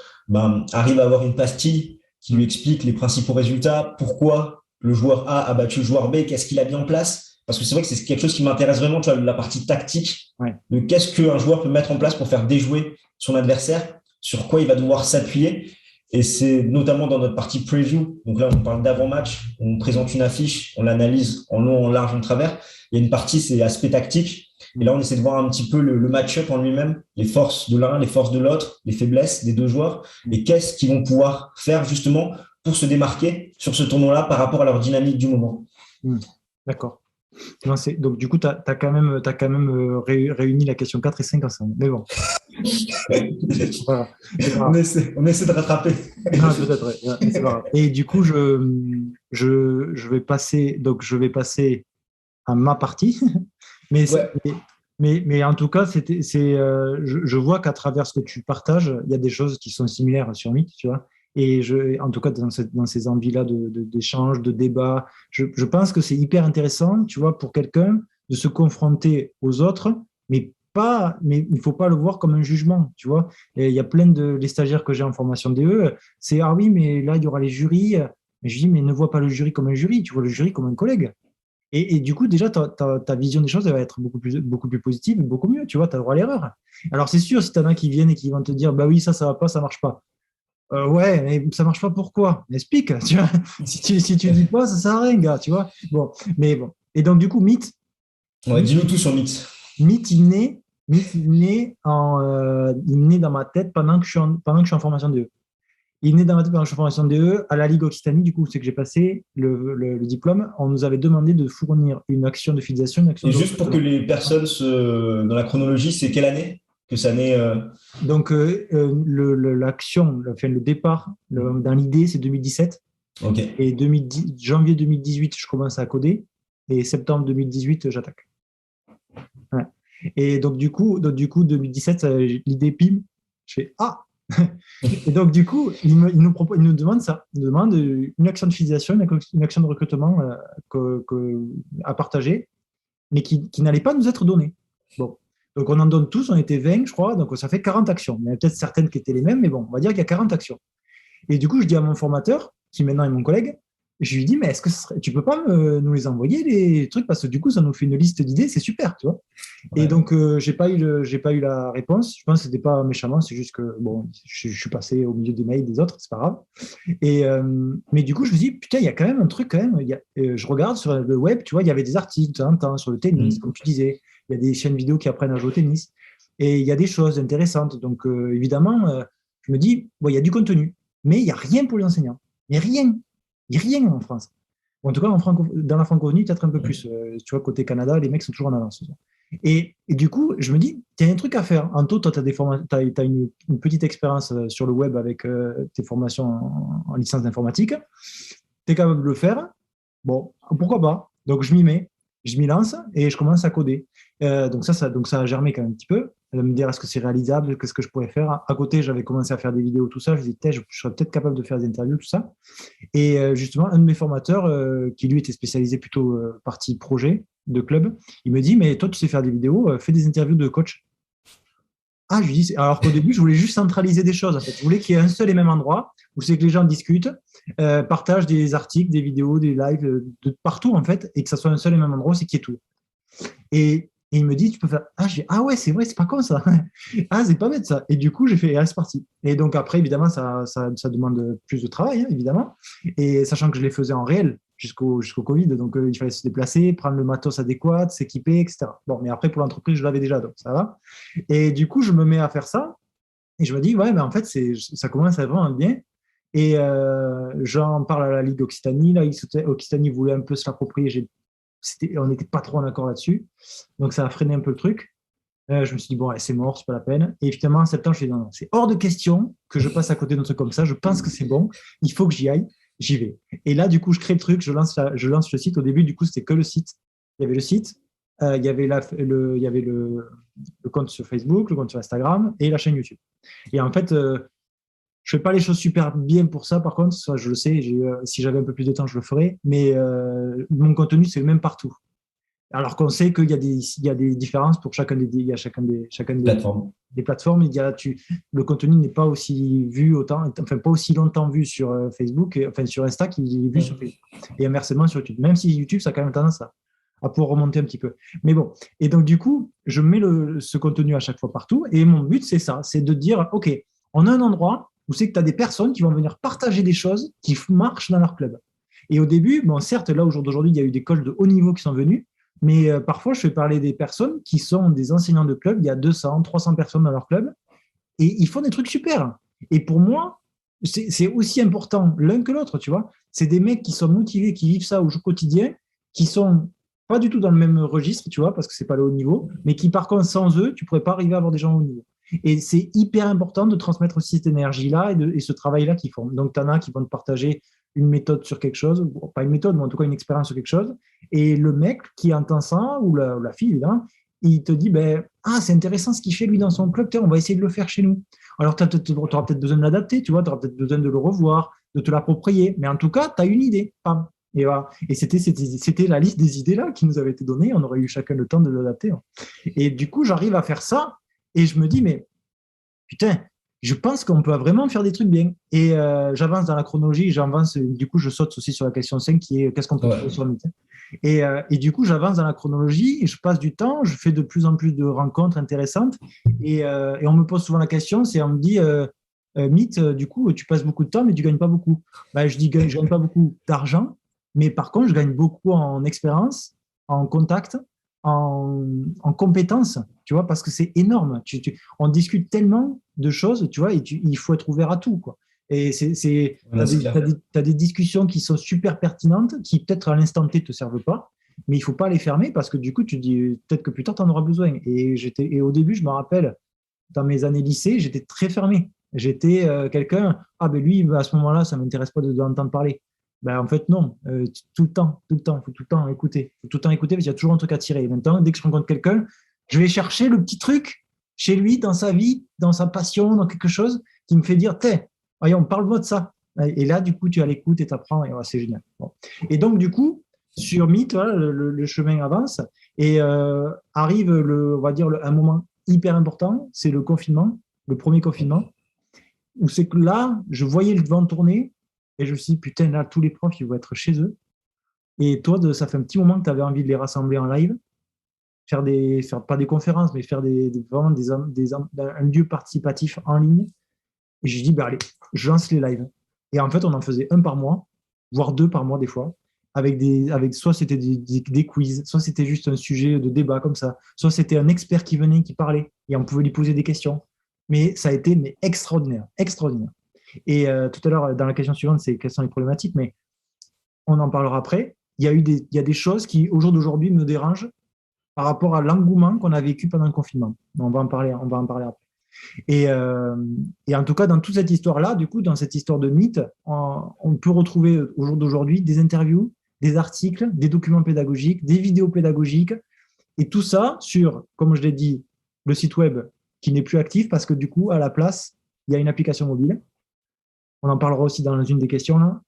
arrive à avoir une pastille qui lui explique les principaux résultats, pourquoi le joueur A battu le joueur B, qu'est-ce qu'il a mis en place. Parce que c'est vrai que c'est quelque chose qui m'intéresse vraiment, tu vois, la partie tactique, de qu'est-ce qu'un joueur peut mettre en place pour faire déjouer son adversaire, sur quoi il va devoir s'appuyer. Et c'est notamment dans notre partie preview. Donc là, on parle d'avant-match. On présente une affiche, on l'analyse en long, en large, en travers. Il y a une partie, c'est aspect tactique. Et là, on essaie de voir un petit peu le match-up en lui-même, les forces de l'un, les forces de l'autre, les faiblesses des deux joueurs, et qu'est-ce qu'ils vont pouvoir faire justement pour se démarquer sur ce tournoi-là par rapport à leur dynamique du moment. D'accord. Non, donc, du coup, tu as quand même réuni la question 4 et 5 ensemble. Mais bon. Voilà. On essaie de rattraper. Non, peut-être, ouais. C'est pas grave. Et du coup, je vais passer à ma partie. Mais, mais en tout cas, je vois qu'à travers ce que tu partages, il y a des choses qui sont similaires sur Meet, tu vois. Et en tout cas, dans ces envies-là d'échange, de débat, je pense que c'est hyper intéressant, tu vois, pour quelqu'un de se confronter aux autres, mais il ne faut pas le voir comme un jugement, tu vois. Et il y a plein les stagiaires que j'ai en formation DE, c'est ah oui, mais là, il y aura les jurys. Mais je dis, mais ne vois pas le jury comme un jury, tu vois le jury comme un collègue. Et du coup, déjà, ta vision des choses, elle va être beaucoup plus positive, beaucoup mieux, tu vois, tu as le droit à l'erreur. Alors, c'est sûr, si tu en as qui viennent et qui vont te dire, bah oui, ça va pas, ça marche pas. Ouais, mais ça marche pas, pourquoi? Explique, tu vois. Si tu dis pas, ça sert à rien, gars, tu vois. Bon, mais bon. Et donc, du coup, Meet. Ouais, dis-nous tout sur Meet. Meet, il naît dans ma tête pendant que je suis en formation DE. Il naît dans ma tête pendant que je suis en formation DE. À la Ligue Occitanie, du coup, c'est que j'ai passé le diplôme. On nous avait demandé de fournir une action de fidélisation. Et juste pour que les personnes dans la chronologie, c'est quelle année que ça naît Donc, l'action, le départ, dans l'idée, c'est 2017. Okay. Et janvier 2018, je commence à coder. Et septembre 2018, j'attaque. Ouais. Et donc, du coup 2017, l'idée PIM, je fais ah. Et donc, du coup, il nous demande ça. Il nous demande une action de fidélisation, une action de recrutement à partager, mais qui n'allait pas nous être donnée. Bon. Donc, on en donne tous, on était 20, je crois, donc ça fait 40 actions. Il y en a peut-être certaines qui étaient les mêmes, mais bon, on va dire qu'il y a 40 actions. Et du coup, je dis à mon formateur, qui maintenant est mon collègue, je lui dis, mais est-ce que tu peux pas nous les envoyer, les trucs, parce que du coup, ça nous fait une liste d'idées, c'est super, tu vois. Ouais. Et donc, j'ai pas eu la réponse. Je pense que c'était pas méchamment, c'est juste que, bon, je suis passé au milieu des mails des autres, c'est pas grave. Mais du coup, je me dis, putain, il y a quand même un truc, quand même. Je regarde sur le web, tu vois, il y avait des articles, de temps en temps, sur le tennis, comme tu disais. Il y a des chaînes vidéo qui apprennent à jouer au tennis. Et il y a des choses intéressantes. Donc, évidemment, je me dis, bon, il y a du contenu, mais il n'y a rien pour les enseignants. Il n'y a rien. Il n'y a rien en France. Bon, en tout cas, dans la francophonie, peut-être un peu plus. Tu vois, côté Canada, les mecs sont toujours en avance. Et du coup, je me dis, tu as un truc à faire. Anto, toi, tu as une petite expérience sur le web avec tes formations en licence d'informatique. Tu es capable de le faire. Bon, pourquoi pas? Donc, je m'y mets, je m'y lance et je commence à coder. Donc, ça a germé quand même un petit peu. De me dire, est-ce que c'est réalisable? Qu'est-ce que je pourrais faire? À côté, j'avais commencé à faire des vidéos, tout ça. Je me disais, je serais peut-être capable de faire des interviews, tout ça. Et justement, un de mes formateurs, qui lui était spécialisé plutôt partie projet de club, il me dit, mais toi, tu sais faire des vidéos, fais des interviews de coach. Ah, je lui dis, alors qu'au début, je voulais juste centraliser des choses. En fait. Je voulais qu'il y ait un seul et même endroit où c'est que les gens discutent, partagent des articles, des vidéos, des lives, de partout, en fait, et que ça soit un seul et même endroit, c'est qu'il y ait tout. Et il me dit, tu peux faire. Ah ouais, c'est vrai, c'est pas con ça. Ah, c'est pas bête ça. Et du coup, j'ai fait, c'est parti. Et donc après, évidemment, ça demande plus de travail, hein, évidemment. Et sachant que je les faisais en réel jusqu'au Covid, donc il fallait se déplacer, prendre le matos adéquat, s'équiper, etc. Bon, mais après, pour l'entreprise, je l'avais déjà, donc ça va. Et du coup, je me mets à faire ça. Et je me dis, ouais, mais en fait, ça commence à être vraiment bien. Et j'en parle à la Ligue Occitanie. Là, Occitanie voulait un peu se l'approprier. On n'était pas trop en accord là-dessus. Donc, ça a freiné un peu le truc. Je me suis dit, bon, c'est mort, c'est pas la peine. Et finalement, en septembre, je me suis dit, non, c'est hors de question que je passe à côté d'un truc comme ça. Je pense que c'est bon. Il faut que j'y aille. J'y vais. Et là, du coup, je crée le truc. Je lance le site. Au début, du coup, c'était que le site. Il y avait le site. Il y avait le compte sur Facebook, le compte sur Instagram et la chaîne YouTube. Et en fait, je fais pas les choses super bien pour ça, par contre, ça, je le sais, si j'avais un peu plus de temps, je le ferais, mais mon contenu, c'est le même partout. Alors qu'on sait qu'il y a des différences pour chacune des plateformes. Le contenu n'est pas aussi vu pas aussi longtemps vu sur Facebook, sur Insta qu'il est vu sur Facebook. Et inversement sur YouTube. Même si YouTube, ça a quand même tendance à pouvoir remonter un petit peu. Mais bon. Et donc, du coup, je mets ce contenu à chaque fois partout. Et mon but, c'est ça, c'est de dire, OK, on a un endroit où c'est que tu as des personnes qui vont venir partager des choses qui marchent dans leur club. Et au début, bon, certes, là, au jour d'aujourd'hui, il y a eu des coachs de haut niveau qui sont venus, mais parfois, je fais parler des personnes qui sont des enseignants de club. Il y a 200, 300 personnes dans leur club et ils font des trucs super. Et pour moi, c'est aussi important l'un que l'autre, tu vois. C'est des mecs qui sont motivés, qui vivent ça au quotidien, qui sont pas du tout dans le même registre, tu vois, parce que c'est pas le haut niveau, mais qui, par contre, sans eux, tu pourrais pas arriver à avoir des gens au haut niveau. Et c'est hyper important de transmettre aussi cette énergie-là et ce travail-là qu'ils font. Donc, tu en as qui vont te partager une méthode sur quelque chose, pas une méthode, mais en tout cas une expérience sur quelque chose. Et le mec qui entend ça, ou la fille, évidemment, il te dit, ben, ah, c'est intéressant ce qu'il fait lui dans son club, on va essayer de le faire chez nous. Alors, tu auras peut-être besoin de l'adapter, tu vois, tu auras peut-être besoin de le revoir, de te l'approprier. Mais en tout cas, tu as une idée. Pam. Et voilà. Et c'était la liste des idées là qui nous avait été donnée. On aurait eu chacun le temps de l'adapter. Et du coup, j'arrive à faire ça et je me dis, mais putain, je pense qu'on peut vraiment faire des trucs bien. Et j'avance dans la chronologie, du coup, je saute aussi sur la question 5 qui est qu'est-ce qu'on peut trouver sur le mythe. Et du coup, j'avance dans la chronologie et je passe du temps, je fais de plus en plus de rencontres intéressantes. Et on me pose souvent la question, on me dit, Mythe, du coup, tu passes beaucoup de temps, mais tu ne gagnes pas beaucoup. Ben, je dis, je ne gagne pas beaucoup d'argent, mais par contre, je gagne beaucoup en expérience, en contact, en compétences, tu vois, parce que c'est énorme. On discute tellement de choses, tu vois, et il faut être ouvert à tout, quoi. Et tu as des discussions qui sont super pertinentes, qui peut-être à l'instant T ne te servent pas, mais il ne faut pas les fermer parce que du coup, tu te dis peut-être que plus tard, tu en auras besoin. Et au début, je me rappelle, dans mes années lycée, j'étais très fermé. J'étais quelqu'un, ah ben lui, à ce moment-là, ça ne m'intéresse pas de l'entendre parler. Ben, en fait, non, tout le temps, il faut tout le temps écouter. Il faut tout le temps écouter parce qu'il y a toujours un truc à tirer. Et maintenant, dès que je rencontre quelqu'un, je vais chercher le petit truc chez lui, dans sa vie, dans sa passion, dans quelque chose qui me fait dire, voyons, parle-moi de ça. Et là, du coup, tu as l'écoute et tu apprends, et voilà, c'est génial. Bon. Et donc, du coup, sur Mythe, voilà, le chemin avance et arrive, on va dire, un moment hyper important, c'est le confinement, le premier confinement, où c'est que là, je voyais le vent tourner et je me suis dit, putain, là, tous les profs, ils vont être chez eux. Et toi, ça fait un petit moment que tu avais envie de les rassembler en live, faire pas des conférences, mais faire vraiment un lieu participatif en ligne. Et j'ai dit, bah, allez, je lance les lives. Et en fait, on en faisait un par mois, voire 2 par mois des fois, avec soit c'était des quiz, soit c'était juste un sujet de débat comme ça, soit c'était un expert qui venait, qui parlait, et on pouvait lui poser des questions. Mais ça a été extraordinaire, extraordinaire. Et tout à l'heure, dans la question suivante, c'est quelles sont les problématiques, mais on en parlera après. Il y a des choses qui, au jour d'aujourd'hui, me dérangent par rapport à l'engouement qu'on a vécu pendant le confinement. On va en parler après. Et en tout cas, dans toute cette histoire-là, du coup, dans cette histoire de Mythe, on peut retrouver au jour d'aujourd'hui des interviews, des articles, des documents pédagogiques, des vidéos pédagogiques, et tout ça sur, comme je l'ai dit, le site web qui n'est plus actif parce que du coup, à la place, il y a une application mobile. On en parlera aussi dans une des questions là.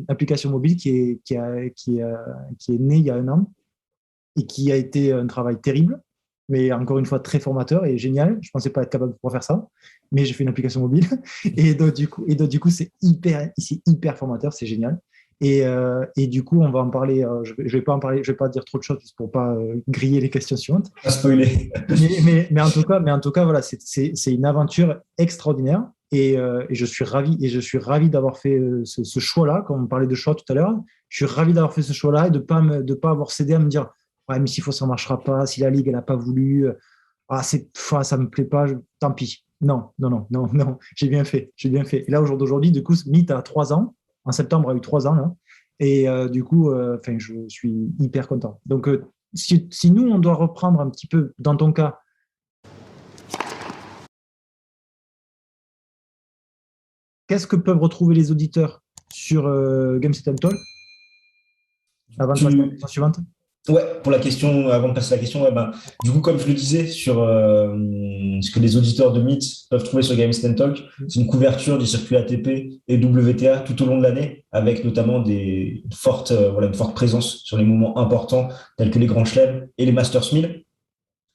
Application mobile qui est née il y a 1 an et qui a été un travail terrible, mais encore une fois très formateur et génial. Je ne pensais pas être capable de pouvoir faire ça, mais j'ai fait une application mobile et donc du coup c'est hyper formateur, c'est génial. Et du coup on va en parler. Je vais pas dire trop de choses pour pas griller les questions suivantes. Pas spoiler. mais en tout cas voilà, c'est une aventure extraordinaire. Et je suis ravi d'avoir fait ce choix-là, comme on parlait de choix tout à l'heure. Je suis ravi d'avoir fait ce choix-là et de pas avoir cédé à me dire ouais, mais s'il faut, ça ne marchera pas. Si la Ligue, elle n'a pas voulu, ça ne me plaît pas, tant pis. Non. J'ai bien fait. Et là, au jour d'aujourd'hui, du coup, Mythe a 3 ans. En septembre, a eu 3 ans. Là. Et du coup, je suis hyper content. Donc, si nous, on doit reprendre un petit peu, dans ton cas, qu'est-ce que peuvent retrouver les auditeurs sur Game Set & Talk avant de passer à la question suivante? Ouais, pour la question, avant de passer à la question, du coup, comme je le disais, sur ce que les auditeurs de Mythe peuvent trouver sur Game Set & Talk, c'est une couverture du circuit ATP et WTA tout au long de l'année, avec notamment une forte présence sur les moments importants, tels que les Grands Chelems et les Masters 1000,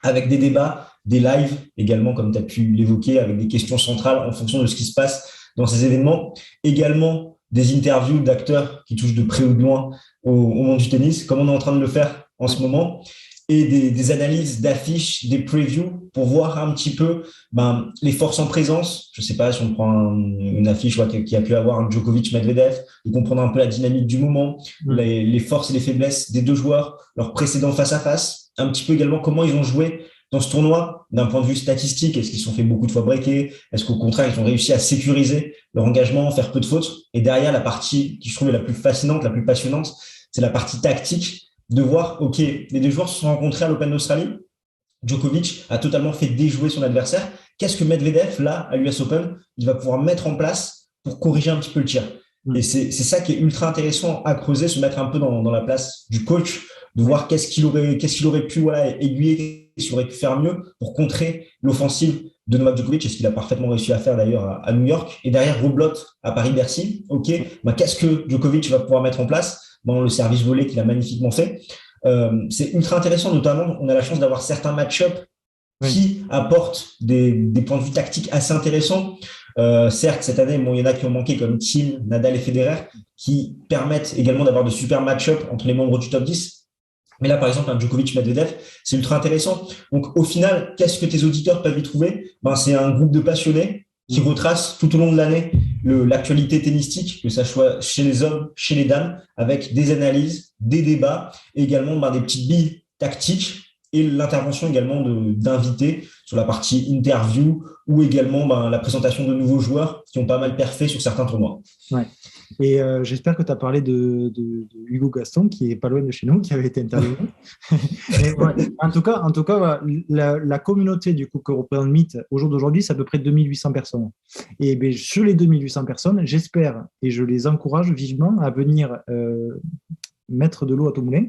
avec des débats, des lives également, comme tu as pu l'évoquer, avec des questions centrales en fonction de ce qui se passe dans ces événements. Également, des interviews d'acteurs qui touchent de près ou de loin au monde du tennis, comme on est en train de le faire en ce moment. et des analyses d'affiches, des previews pour voir un petit peu les forces en présence. Je sais pas si on prend une affiche qui a pu avoir un Djokovic-Medvedev, de comprendre un peu la dynamique du moment, les forces et les faiblesses des deux joueurs, leur précédent face-à-face, un petit peu également comment ils ont joué dans ce tournoi d'un point de vue statistique. Est-ce qu'ils se sont fait beaucoup de fois breaker? Est-ce qu'au contraire, ils ont réussi à sécuriser leur engagement, faire peu de fautes? Et derrière, la partie qui je trouve est la plus fascinante, la plus passionnante, c'est la partie tactique, de voir, OK, les deux joueurs se sont rencontrés à l'Open d'Australie. Djokovic a totalement fait déjouer son adversaire. Qu'est-ce que Medvedev, là, à l'US Open, il va pouvoir mettre en place pour corriger un petit peu le tir? Et c'est ça qui est ultra intéressant à creuser, se mettre un peu dans la place du coach, de voir qu'est-ce qu'il aurait pu aiguiller, qu'est-ce qu'il aurait pu faire mieux pour contrer l'offensive de Novak Djokovic, et ce qu'il a parfaitement réussi à faire d'ailleurs à New York. Et derrière, reblotte à Paris-Bercy. OK, qu'est-ce que Djokovic va pouvoir mettre en place dans le service volé qu'il a magnifiquement fait? C'est ultra intéressant, notamment, on a la chance d'avoir certains match-up qui apportent des points de vue tactiques assez intéressants. Certes, cette année, il y en a qui ont manqué comme Thiem, Nadal et Federer, qui permettent également d'avoir de super match-up entre les membres du top 10. Mais là, par exemple, un Djokovic-Medvedev, c'est ultra intéressant. Donc, au final, qu'est-ce que tes auditeurs peuvent y trouver? C'est un groupe de passionnés qui retrace tout au long de l'année l'actualité tennistique, que ça soit chez les hommes, chez les dames, avec des analyses, des débats, et également des petites billes tactiques et l'intervention également d'invités sur la partie interview ou également la présentation de nouveaux joueurs qui ont pas mal perfait sur certains tournois. Ouais. Et j'espère que tu as parlé de Hugo Gaston, qui est pas loin de chez nous, qui avait été interviewé. En tout cas, la communauté du coup que représente Meet au jour d'aujourd'hui, c'est à peu près 2800 personnes. Et sur les 2800 personnes, j'espère et je les encourage vivement à venir mettre de l'eau à ton moulin,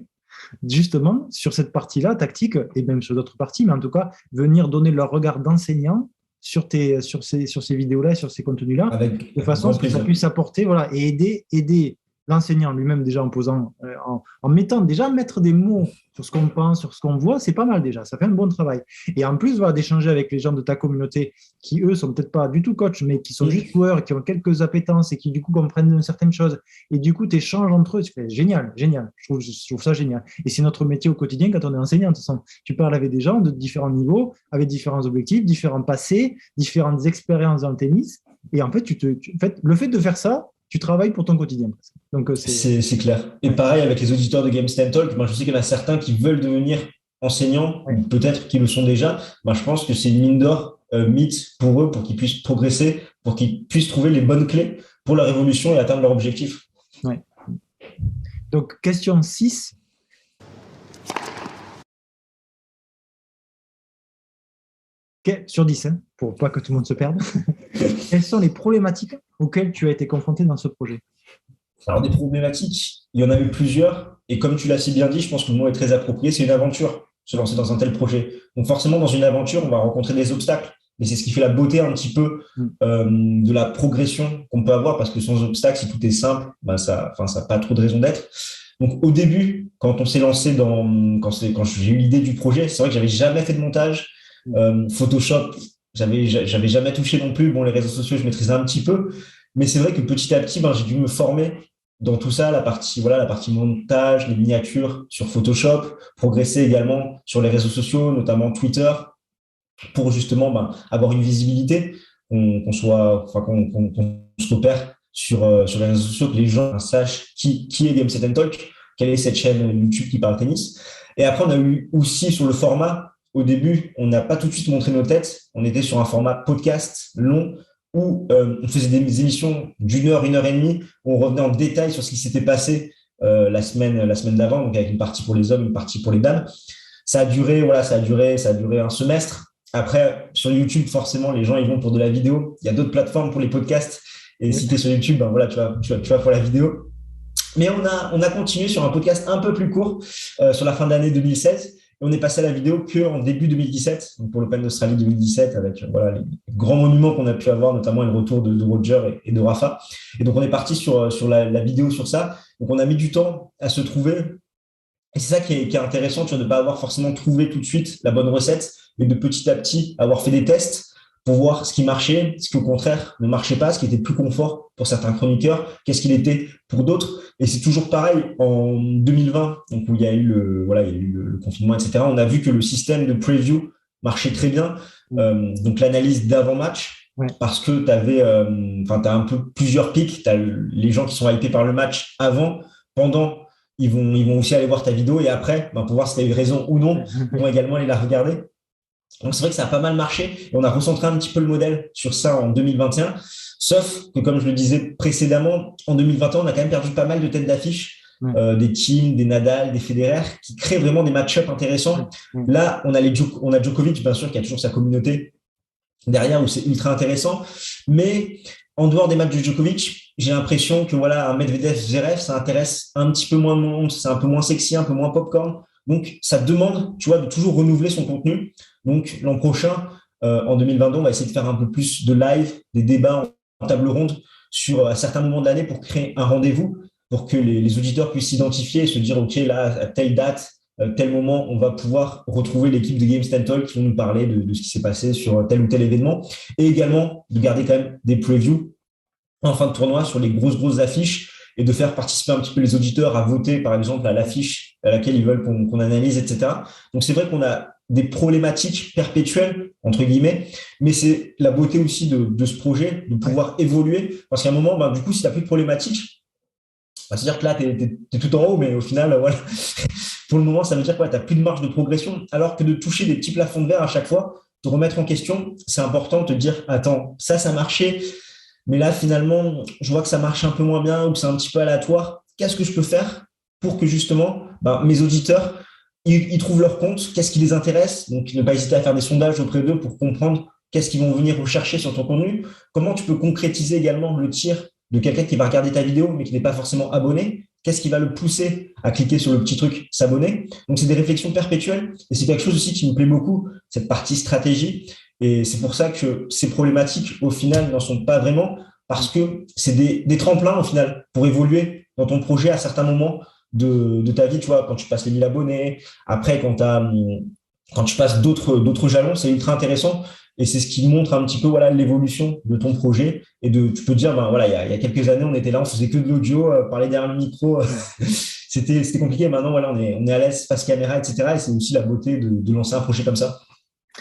justement sur cette partie-là, tactique, et même sur d'autres parties, mais en tout cas, venir donner leur regard d'enseignant sur ces vidéos-là, sur ces contenus-là, de façon à ce que ça puisse apporter, et aider l'enseignant lui-même déjà en mettant déjà mettre des mots sur ce qu'on pense, sur ce qu'on voit, c'est pas mal déjà, ça fait un bon travail. Et en plus, d'échanger avec les gens de ta communauté qui, eux, sont peut-être pas du tout coachs, mais qui sont juste joueurs, qui ont quelques appétences et qui, du coup, comprennent certaines choses. Et du coup, tu échanges entre eux. C'est génial. Je trouve ça génial. Et c'est notre métier au quotidien quand on est enseignant. De toute façon, tu parles avec des gens de différents niveaux, avec différents objectifs, différents passés, différentes expériences dans le tennis. Et en fait, le fait de faire ça, tu travailles pour ton quotidien. Donc, c'est clair. Et pareil avec les auditeurs de Game Stand Talk, je sais qu'il y en a certains qui veulent devenir enseignants, ou peut-être qui le sont déjà. Je pense que c'est une mine d'or Meet pour eux, pour qu'ils puissent progresser, pour qu'ils puissent trouver les bonnes clés pour leur évolution et atteindre leur objectif. Ouais. Donc, question 6. Sur 10, pour pas que tout le monde se perde. Quelles sont les problématiques auxquelles tu as été confronté dans ce projet? Alors, des problématiques, il y en a eu plusieurs. Et comme tu l'as si bien dit, je pense que le mot est très approprié. C'est une aventure, se lancer dans un tel projet. Donc, forcément, dans une aventure, on va rencontrer des obstacles. Mais c'est ce qui fait la beauté un petit peu de la progression qu'on peut avoir, parce que sans obstacles, si tout est simple, ça n'a pas trop de raison d'être. Donc, au début, quand on s'est lancé quand j'ai eu l'idée du projet, c'est vrai que j'avais jamais fait de montage. Photoshop, j'avais jamais touché non plus. Les réseaux sociaux, je maîtrisais un petit peu, mais c'est vrai que petit à petit, j'ai dû me former dans tout ça, la partie montage, les miniatures sur Photoshop, progresser également sur les réseaux sociaux, notamment Twitter, pour justement avoir une visibilité, qu'on se repère sur les réseaux sociaux, que les gens sachent qui est Game Set Talk, quelle est cette chaîne YouTube qui parle tennis. Et après, on a eu aussi sur le format. Au début, on n'a pas tout de suite montré nos têtes. On était sur un format podcast long où on faisait des émissions d'1 heure, 1 heure et demie, où on revenait en détail sur ce qui s'était passé la semaine d'avant, donc avec une partie pour les hommes, une partie pour les dames. Ça a duré un semestre. Après, sur YouTube, forcément, les gens ils vont pour de la vidéo. Il y a d'autres plateformes pour les podcasts. Et si tu es sur YouTube, tu vas pour la vidéo. Mais on a continué sur un podcast un peu plus court sur la fin d'année 2016. Et on est passé à la vidéo qu'en début 2017, donc pour l'Open d'Australie 2017, avec les grands monuments qu'on a pu avoir, notamment le retour de Roger et de Rafa. Et donc, on est parti sur la vidéo sur ça. Donc, on a mis du temps à se trouver. Et c'est ça qui est intéressant, de ne pas avoir forcément trouvé tout de suite la bonne recette, mais de petit à petit avoir fait des tests pour voir ce qui marchait, ce qui au contraire ne marchait pas, ce qui était plus confort pour certains chroniqueurs, qu'est-ce qu'il était pour d'autres. Et c'est toujours pareil en 2020, donc où il y a eu le confinement, etc. On a vu que le système de preview marchait très bien. Donc l'analyse d'avant-match, parce que t'as un peu plusieurs pics. T'as les gens qui sont hypés par le match avant, pendant. Ils vont aussi aller voir ta vidéo et après, pour voir si tu as eu raison ou non, ils vont également aller la regarder. Donc, c'est vrai que ça a pas mal marché et on a recentré un petit peu le modèle sur ça en 2021. Sauf que, comme je le disais précédemment, en 2021, on a quand même perdu pas mal de têtes d'affiche, des Thiem, des Nadal, des Federer, qui créent vraiment des match-ups intéressants. Là, on a Djokovic, bien sûr, qui a toujours sa communauté derrière où c'est ultra intéressant. Mais en dehors des matchs de Djokovic, j'ai l'impression que un Medvedev-Zverev, ça intéresse un petit peu moins de monde, c'est un peu moins sexy, un peu moins popcorn. Donc, ça demande, de toujours renouveler son contenu. Donc, l'an prochain, en 2022, on va essayer de faire un peu plus de live, des débats en table ronde sur à certains moments de l'année pour créer un rendez-vous, pour que les auditeurs puissent s'identifier et se dire, OK, là, à telle date, tel moment, on va pouvoir retrouver l'équipe de Games Talk qui vont nous parler de ce qui s'est passé sur tel ou tel événement. Et également, de garder quand même des previews en fin de tournoi sur les grosses affiches et de faire participer un petit peu les auditeurs à voter, par exemple, à l'affiche à laquelle ils veulent qu'on analyse, etc. Donc, c'est vrai qu'on a des problématiques perpétuelles, entre guillemets, mais c'est la beauté aussi de ce projet, de pouvoir évoluer. Parce qu'à un moment, du coup, si tu n'as plus de problématiques, c'est-à-dire que là, tu es tout en haut, mais au final, pour le moment, ça veut dire que tu n'as plus de marge de progression, alors que de toucher des petits plafonds de verre à chaque fois, te remettre en question, c'est important de te dire, attends, ça marchait, mais là, finalement, je vois que ça marche un peu moins bien ou que c'est un petit peu aléatoire. Qu'est-ce que je peux faire pour que justement, mes auditeurs, ils trouvent leur compte, qu'est-ce qui les intéresse? Donc, ne pas hésiter à faire des sondages auprès d'eux pour comprendre qu'est-ce qu'ils vont venir rechercher sur ton contenu. Comment tu peux concrétiser également le tir de quelqu'un qui va regarder ta vidéo, mais qui n'est pas forcément abonné? Qu'est-ce qui va le pousser à cliquer sur le petit truc s'abonner? Donc, c'est des réflexions perpétuelles et c'est quelque chose aussi qui me plaît beaucoup, cette partie stratégie. Et c'est pour ça que ces problématiques, au final, n'en sont pas vraiment, parce que c'est des tremplins, au final, pour évoluer dans ton projet à certains moments de ta vie, quand tu passes les 1000 abonnés, après, quand tu passes d'autres jalons, c'est ultra intéressant. Et c'est ce qui montre un petit peu l'évolution de ton projet. Et tu peux dire, il y a quelques années, on était là, on faisait que de l'audio, parler derrière le micro. C'était compliqué. Maintenant, on est à l'aise face caméra, etc. Et c'est aussi la beauté de lancer un projet comme ça.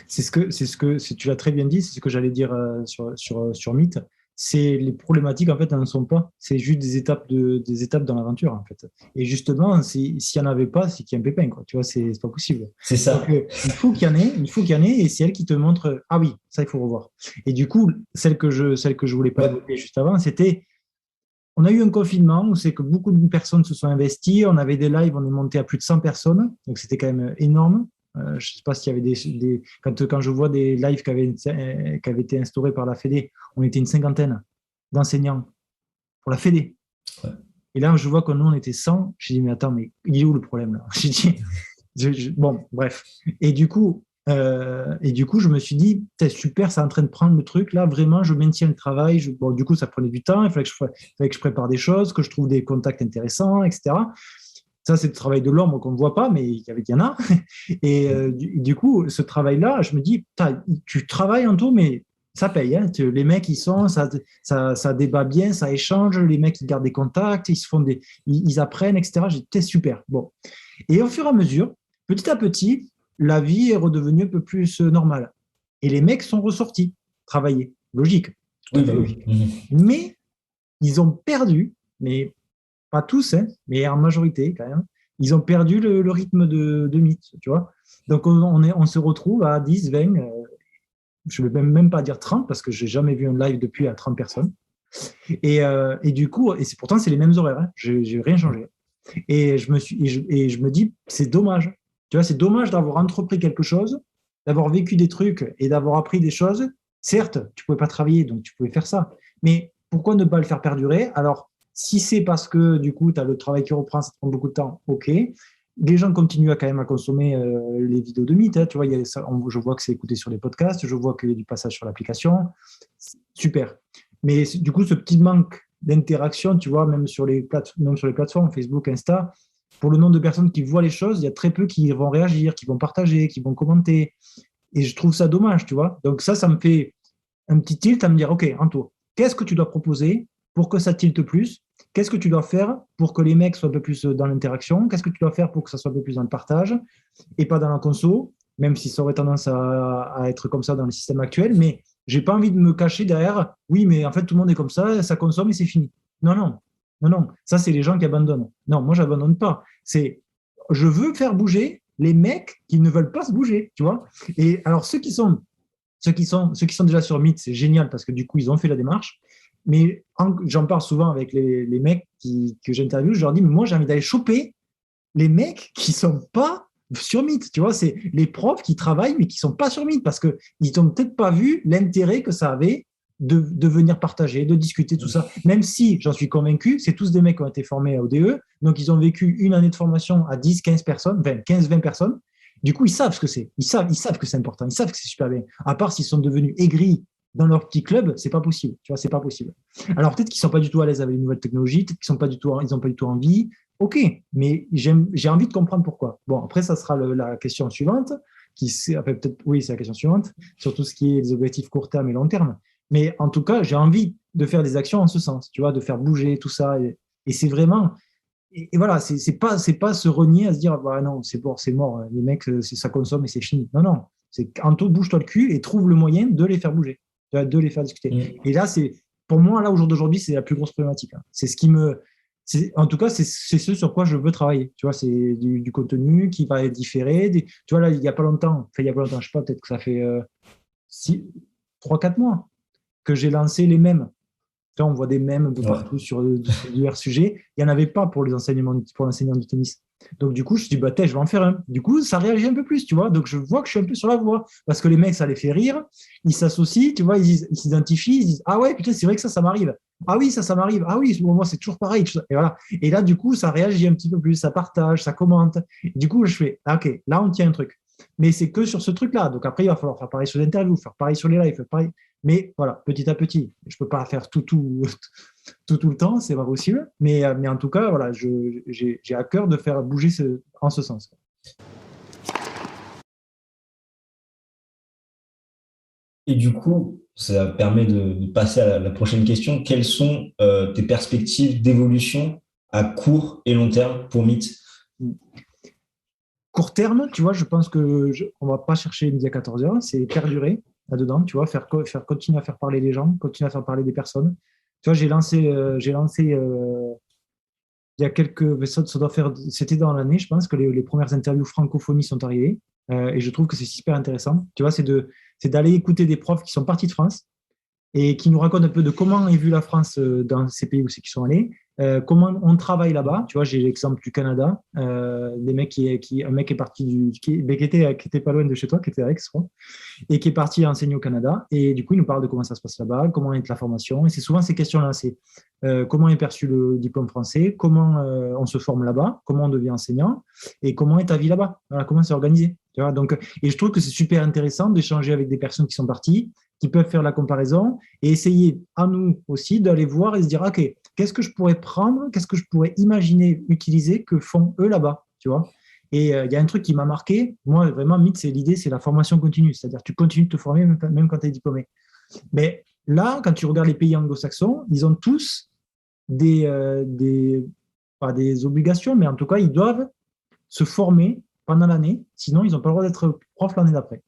Tu l'as très bien dit, c'est ce que j'allais dire sur Meet. C'est les problématiques en fait n'en sont pas. C'est juste des étapes dans l'aventure en fait. Et justement, s'il y en avait pas, c'est qu'il y a un pépin quoi. Tu vois, c'est pas possible. C'est ça. Donc, il faut qu'il y en ait, et c'est elle qui te montre. Ah oui, ça il faut revoir. Et du coup, celle que je voulais pas évoquer juste avant, c'était. On a eu un confinement où c'est que beaucoup de personnes se sont investies. On avait des lives, on est monté à plus de 100 personnes, donc c'était quand même énorme. Je ne sais pas s'il y avait quand je vois des lives qui avaient été instaurés par la Fédé, on était une cinquantaine d'enseignants pour la Fédé. Ouais. Et là, je vois que nous, on était 100. J'ai dit, mais attends, mais il est où le problème là? J'ai dit, bon, bref. Et du coup, je me suis dit, c'est super, c'est en train de prendre le truc. Là, vraiment, je maintiens le travail. Du coup, ça prenait du temps. Il fallait que je prépare des choses, que je trouve des contacts intéressants, etc. Ça, c'est le travail de l'ombre qu'on ne voit pas, mais il y en a. Et du coup, ce travail-là, je me dis, tu travailles en tout, mais ça paye. Hein. Les mecs, ça débat bien, ça échange. Les mecs, ils gardent des contacts, ils apprennent, etc. J'étais super. Bon. Et au fur et à mesure, petit à petit, la vie est redevenue un peu plus normale. Et les mecs sont ressortis travailler. Logique. Oui, logique. Mais ils ont perdu, mais pas tous, hein, mais en majorité quand même, ils ont perdu le rythme de Meet, tu vois. Donc, on se retrouve à 10, 20, je ne vais même pas dire 30, parce que je n'ai jamais vu un live depuis à 30 personnes. Et du coup, pourtant, c'est les mêmes horaires, hein, je n'ai rien changé. Et je me dis, c'est dommage. Tu vois, c'est dommage d'avoir entrepris quelque chose, d'avoir vécu des trucs et d'avoir appris des choses. Certes, tu ne pouvais pas travailler, donc tu pouvais faire ça. Mais pourquoi ne pas le faire perdurer? Alors, si c'est parce que, du coup, tu as le travail qui reprend, ça te prend beaucoup de temps, ok. Les gens continuent quand même à consommer les vidéos de Meet. Hein, tu vois, je vois que c'est écouté sur les podcasts, je vois qu'il y a du passage sur l'application. Super. Mais du coup, ce petit manque d'interaction, tu vois, même sur les plateformes, Facebook, Insta, pour le nombre de personnes qui voient les choses, il y a très peu qui vont réagir, qui vont partager, qui vont commenter. Et je trouve ça dommage, tu vois. Donc ça me fait un petit tilt à me dire, OK, Anto, qu'est-ce que tu dois proposer pour que ça tilte plus? Qu'est-ce que tu dois faire pour que les mecs soient un peu plus dans l'interaction? Qu'est-ce que tu dois faire pour que ça soit un peu plus dans le partage et pas dans la conso, même si ça aurait tendance à être comme ça dans le système actuel. Mais j'ai pas envie de me cacher derrière, oui, mais en fait, tout le monde est comme ça consomme et c'est fini. Non, non, non, non. Ça, c'est les gens qui abandonnent. Non, moi, j'abandonne pas. Je veux faire bouger les mecs qui ne veulent pas se bouger, tu vois. Et alors, ceux qui sont déjà sur Meet, c'est génial parce que du coup, ils ont fait la démarche. Mais j'en parle souvent avec les mecs que j'interviewe. Je leur dis, mais moi, j'ai envie d'aller choper les mecs qui sont pas sur Meet. Tu vois, c'est les profs qui travaillent, mais qui sont pas sur Meet parce qu'ils n'ont peut-être pas vu l'intérêt que ça avait de venir partager, de discuter, tout ça. Même si, j'en suis convaincu, c'est tous des mecs qui ont été formés à ODE. Donc, ils ont vécu une année de formation à 10, 15 personnes, 15-20 personnes. Du coup, ils savent ce que c'est. Ils savent que c'est important. Ils savent que c'est super bien. À part s'ils sont devenus aigris dans leur petit club, c'est pas possible. Tu vois, c'est pas possible. Alors peut-être qu'ils sont pas du tout à l'aise avec les nouvelles technologies, peut-être qu'ils sont pas du tout, ils ont pas du tout envie. Ok, mais j'ai envie de comprendre pourquoi. Bon, après, ça sera la question suivante, peut-être, oui, c'est la question suivante, sur tout ce qui est les objectifs court terme et long terme. Mais en tout cas, j'ai envie de faire des actions en ce sens, tu vois, de faire bouger tout ça. Et c'est vraiment, et voilà, c'est pas se renier à se dire, bah non, c'est bon, c'est mort, les mecs, ça consomme et c'est fini. Non, non, c'est Anto, bouge-toi le cul et trouve le moyen de les faire bouger, de les faire discuter. Et là, pour moi, là, au jour d'aujourd'hui, c'est la plus grosse problématique. Hein. C'est ce qui en tout cas, c'est ce sur quoi je veux travailler. Tu vois, c'est du contenu qui va être différé. Tu vois, là, il n'y a pas longtemps, je sais pas, peut-être que ça fait 3-4 mois que j'ai lancé les mèmes. Là, on voit des mèmes un peu partout sur divers sujets. Il n'y en avait pas pour l'enseignant du tennis. Donc, du coup, je me suis dit, bah, je vais en faire un. Du coup, ça réagit un peu plus, tu vois. Donc, je vois que je suis un peu sur la voie. Parce que les mecs, ça les fait rire. Ils s'associent, tu vois, ils s'identifient. Ils disent, ah ouais, putain, c'est vrai que ça m'arrive. Ah oui, ça m'arrive. Ah oui, moi, c'est toujours pareil. Et voilà. Et là, du coup, ça réagit un petit peu plus. Ça partage, ça commente. Et du coup, je fais, ah, OK, là, on tient un truc. Mais c'est que sur ce truc-là. Donc, après, il va falloir faire pareil sur l'interview, faire pareil sur les lives, faire pareil. Mais voilà, petit à petit. Je ne peux pas faire tout le temps, c'est pas possible. Mais en tout cas, voilà, j'ai à cœur de faire bouger en ce sens. Et du coup, ça permet de passer à la prochaine question. Quelles sont tes perspectives d'évolution à court et long terme pour Meet? Court terme, tu vois, je pense qu'on ne va pas chercher midi à 14h, c'est perdurer là-dedans, tu vois, faire continuer à faire parler les gens, continuer à faire parler des personnes. Tu vois, j'ai lancé il y a quelques, ça doit faire, c'était dans l'année, je pense que les premières interviews francophonie sont arrivées, et je trouve que c'est super intéressant. Tu vois, c'est d'aller écouter des profs qui sont partis de France et qui nous racontent un peu de comment est vue la France dans ces pays où c'est qu'ils sont allés, comment on travaille là-bas. Tu vois, j'ai l'exemple du Canada, un mec qui est parti qui était pas loin de chez toi, qui était à Aix, je crois, et qui est parti enseigner au Canada. Et du coup, il nous parle de comment ça se passe là-bas, comment est la formation. Et c'est souvent ces questions-là, c'est comment est perçu le diplôme français, comment on se forme là-bas, comment on devient enseignant, et comment est ta vie là-bas, voilà, comment c'est organisé. Tu vois, donc, et je trouve que c'est super intéressant d'échanger avec des personnes qui sont parties, qui peuvent faire la comparaison et essayer à nous aussi d'aller voir et se dire, OK, qu'est-ce que je pourrais prendre, qu'est-ce que je pourrais imaginer utiliser que font eux là-bas, tu vois. Et il y a un truc qui m'a marqué, moi vraiment, Meet, c'est l'idée, c'est la formation continue, c'est-à-dire tu continues de te former même quand tu es diplômé. Mais là, quand tu regardes les pays anglo-saxons, ils ont tous pas des obligations, mais en tout cas, ils doivent se former pendant l'année, sinon ils n'ont pas le droit d'être prof l'année d'après.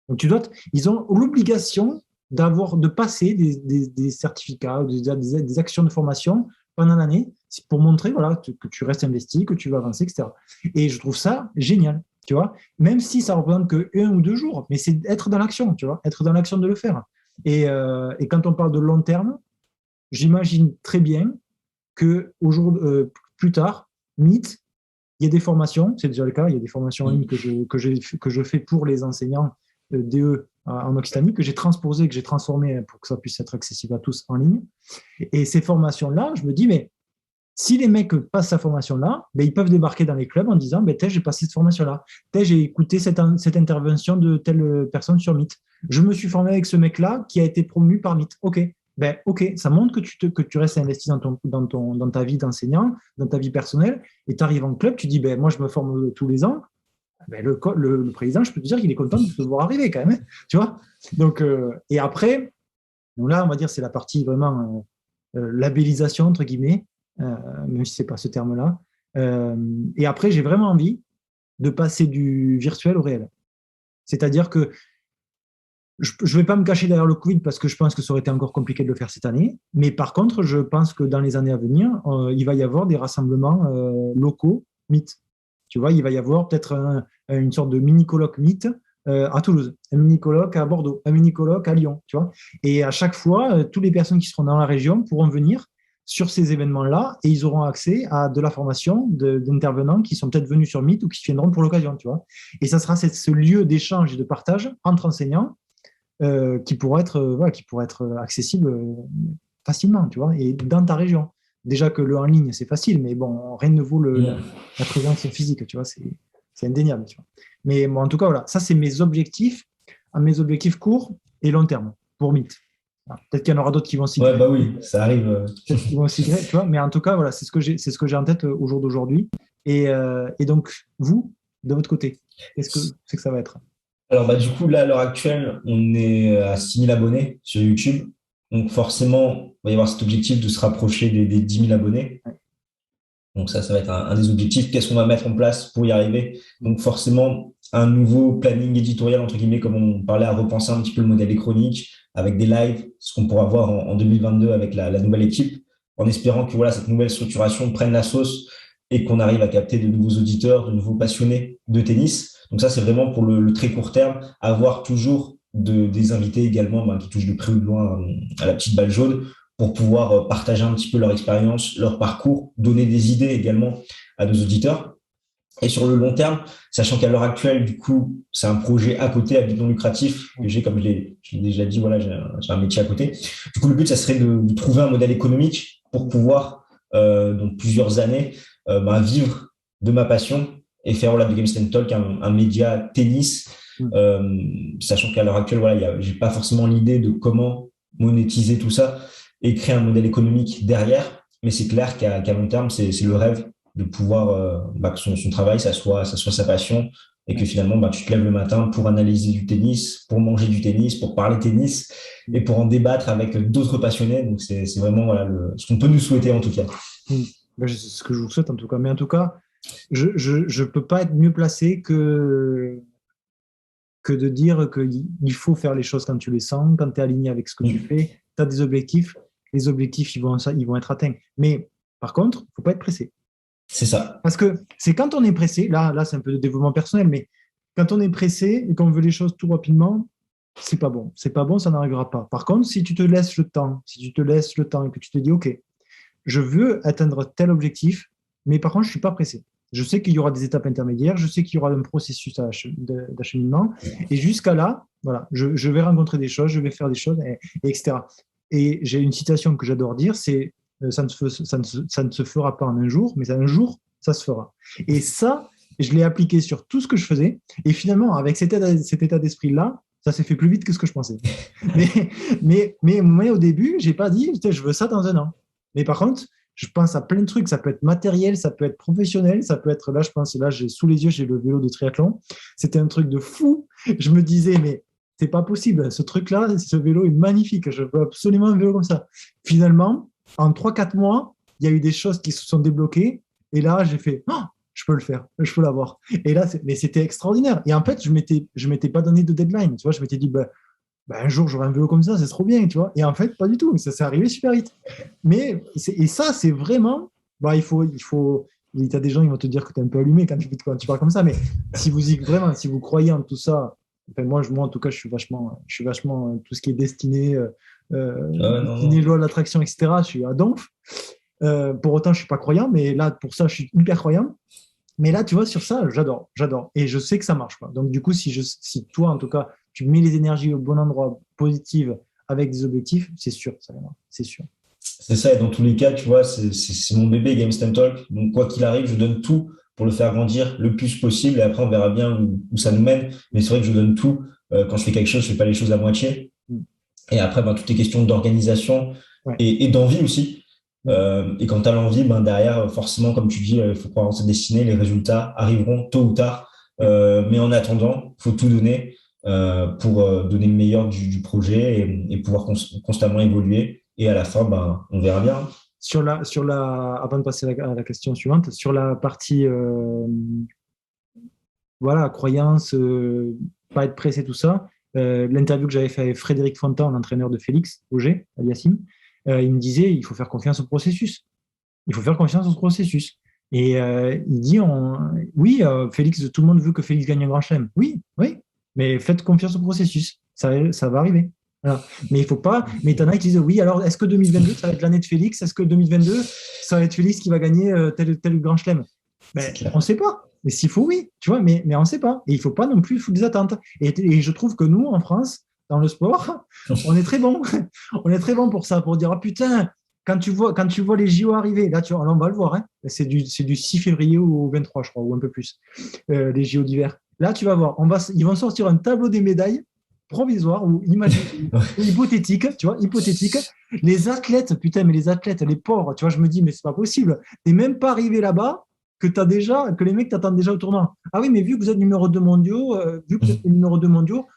Donc ils ont l'obligation de passer des certificats, des actions de formation pendant l'année pour montrer voilà, que tu restes investi, que tu vas avancer, etc. Et je trouve ça génial, tu vois, même si ça ne représente que 1 ou 2 jours, mais c'est être dans l'action, tu vois, être dans l'action de le faire. Et quand on parle de long terme, j'imagine très bien que plus tard, Meet, il y a des formations, c'est déjà le cas, il y a des formations en ligne que je fais pour les enseignants DE en Occitanie, que j'ai transposé, que j'ai transformé pour que ça puisse être accessible à tous en ligne. Et ces formations-là, je me dis, mais si les mecs passent cette formation-là, ben, ils peuvent débarquer dans les clubs en disant, ben, j'ai passé cette formation-là, j'ai écouté cette intervention de telle personne sur Meet. Je me suis formé avec ce mec-là qui a été promu par Meet. OK, ça montre que tu restes investi dans ta vie d'enseignant, dans ta vie personnelle, et tu arrives en club, tu dis, ben, moi, je me forme tous les ans, Ben, le président, je peux te dire qu'il est content de te voir arriver quand même, hein, tu vois. Donc, et après, donc là, on va dire c'est la partie vraiment labellisation, entre guillemets, même si ce n'est pas ce terme-là. Et après, j'ai vraiment envie de passer du virtuel au réel. C'est-à-dire que je ne vais pas me cacher derrière le Covid parce que je pense que ça aurait été encore compliqué de le faire cette année. Mais par contre, je pense que dans les années à venir, il va y avoir des rassemblements locaux, Meet. Tu vois, il va y avoir peut-être une sorte de mini-colloque Meet à Toulouse, un mini-colloque à Bordeaux, un mini-colloque à Lyon, tu vois. Et à chaque fois, toutes les personnes qui seront dans la région pourront venir sur ces événements-là et ils auront accès à de la formation d'intervenants qui sont peut-être venus sur Meet ou qui viendront pour l'occasion, tu vois. Et ça sera ce lieu d'échange et de partage entre enseignants qui pourrait être accessible facilement, tu vois, et dans ta région. Déjà que le en ligne, c'est facile, mais bon, rien ne vaut la présence physique, tu vois, c'est indéniable, tu vois. Mais bon, en tout cas, voilà, ça, c'est mes objectifs courts et long terme pour Meet. Peut-être qu'il y en aura d'autres qui vont s'y Ouais, bah oui, ça arrive. Peut-être qu'ils vont s'y tu vois, mais en tout cas, voilà, c'est ce que j'ai en tête au jour d'aujourd'hui. Et donc, vous, de votre côté, qu'est-ce que c'est que ça va être? Alors, bah, du coup, là, à l'heure actuelle, on est à 6 000 abonnés sur YouTube. Donc, forcément, il va y avoir cet objectif de se rapprocher des 10 000 abonnés. Donc, ça va être un des objectifs. Qu'est-ce qu'on va mettre en place pour y arriver? Donc, forcément, un nouveau planning éditorial, entre guillemets, comme on parlait, à repenser un petit peu le modèle des chroniques avec des lives, ce qu'on pourra voir en 2022 avec la nouvelle équipe, en espérant que voilà, cette nouvelle structuration prenne la sauce et qu'on arrive à capter de nouveaux auditeurs, de nouveaux passionnés de tennis. Donc ça, c'est vraiment pour le très court terme, avoir toujours des invités également qui touchent de près ou de loin à la petite balle jaune pour pouvoir partager un petit peu leur expérience, leur parcours, donner des idées également à nos auditeurs. Et sur le long terme, sachant qu'à l'heure actuelle, du coup, c'est un projet à côté, à but non lucratif, que j'ai, comme je l'ai déjà dit, voilà, j'ai un métier à côté. Du coup, le but, ça serait de trouver un modèle économique pour pouvoir, dans plusieurs années, vivre de ma passion et faire voilà, de Games and Talk un média tennis, sachant qu'à l'heure actuelle, voilà, j'ai pas forcément l'idée de comment monétiser tout ça et créer un modèle économique derrière, mais c'est clair qu'à long terme, c'est le rêve de pouvoir que son travail, ça soit sa passion et que finalement, tu te lèves le matin pour analyser du tennis, pour manger du tennis, pour parler tennis et pour en débattre avec d'autres passionnés. Donc, c'est vraiment voilà, ce qu'on peut nous souhaiter en tout cas. C'est ce que je vous souhaite en tout cas. Mais en tout cas, je ne peux pas être mieux placé que de dire qu'il faut faire les choses quand tu les sens, quand tu es aligné avec ce que tu fais, tu as des objectifs, les objectifs, ils vont être atteints. Mais par contre, il ne faut pas être pressé. C'est ça. Parce que c'est quand on est pressé, là c'est un peu de développement personnel, mais quand on est pressé et qu'on veut les choses tout rapidement, c'est pas bon. C'est pas bon, ça n'arrivera pas. Par contre, si tu te laisses le temps, et que tu te dis, OK, je veux atteindre tel objectif, mais par contre, je ne suis pas pressé. Je sais qu'il y aura des étapes intermédiaires, je sais qu'il y aura un processus d'acheminement, et jusqu'à là, voilà, je vais rencontrer des choses, je vais faire des choses, etc. Et j'ai une citation que j'adore dire, c'est ça ne se fera pas en un jour, mais un jour, ça se fera. Et ça, je l'ai appliqué sur tout ce que je faisais, et finalement, avec cet état d'esprit-là, ça s'est fait plus vite que ce que je pensais. mais au début, j'ai pas dit, je veux ça dans un an. Mais par contre, je pense à plein de trucs. Ça peut être matériel, ça peut être professionnel, ça peut être, là, j'ai sous les yeux, j'ai le vélo de triathlon. C'était un truc de fou. Je me disais, mais c'est pas possible. Ce truc-là, ce vélo est magnifique. Je veux absolument un vélo comme ça. Finalement, en 3-4 mois, il y a eu des choses qui se sont débloquées. Et là, j'ai fait, oh, je peux le faire, je peux l'avoir. Et là, mais c'était extraordinaire. Et en fait, je m'étais pas donné de deadline. Tu vois, je m'étais dit, un jour, j'aurai un vélo comme ça, c'est trop bien, tu vois. Et en fait, pas du tout. Ça s'est arrivé super vite. Mais, et ça, c'est vraiment, il y a des gens qui vont te dire que tu es un peu allumé quand tu parles comme ça. Mais si vous croyez en tout ça, moi, en tout cas, je suis vachement tout ce qui est destiné, loi de l'attraction, etc. Je suis à donf. Pour autant, je suis pas croyant, mais là, pour ça, je suis hyper croyant. Mais là, tu vois, sur ça, j'adore. Et je sais que ça marche, quoi. Donc, du coup, si toi, en tout cas, tu mets les énergies au bon endroit, positives, avec des objectifs, c'est sûr, ça viendra. C'est sûr. C'est ça, et dans tous les cas, tu vois, c'est mon bébé Games and Talk. Donc, quoi qu'il arrive, je donne tout pour le faire grandir le plus possible. Et après, on verra bien où ça nous mène. Mais c'est vrai que je donne tout. Quand je fais quelque chose, je fais pas les choses à moitié. Et après, toutes les questions d'organisation et d'envie aussi. Et quand tu as l'envie, derrière, forcément, comme tu dis, il faut croire en cette destinée, les résultats arriveront tôt ou tard. Mais en attendant, il faut tout donner pour donner le meilleur du projet et pouvoir constamment évoluer. Et à la fin, ben, on verra bien. Avant de passer à la question suivante, sur la partie voilà, croyance, pas être pressé, tout ça, l'interview que j'avais fait avec Frédéric Fontan, l'entraîneur de Félix Auger, Aliassime, il me disait il faut faire confiance au processus. Il faut faire confiance au processus. Et il dit oui, Félix, tout le monde veut que Félix gagne un grand chelem. Oui, oui, mais faites confiance au processus. Ça va arriver. Voilà. Mais il faut pas. Mais il y en a qui disent oui, alors est-ce que 2022, ça va être l'année de Félix? Est-ce que 2022, ça va être Félix qui va gagner tel grand chelem? Ben, on ne sait pas. Mais s'il faut, oui, tu vois, mais on ne sait pas. Et il ne faut pas non plus foutre des attentes. Et je trouve que nous, en France, dans le sport, on est très bon. On est très bon pour ça, pour dire ah putain, quand tu vois les JO arriver, là, on va le voir, hein, c'est du 6 février au 23, je crois, ou un peu plus, les JO d'hiver. Là, tu vas voir, ils vont sortir un tableau des médailles provisoire ou hypothétique, tu vois, hypothétique. Les athlètes, putain, mais les athlètes, les pauvres, tu vois, je me dis, mais c'est pas possible. T'es même pas arrivé là-bas que les mecs t'attendent déjà au tournoi. Ah oui, mais vu que vous êtes numéro 2 mondiaux,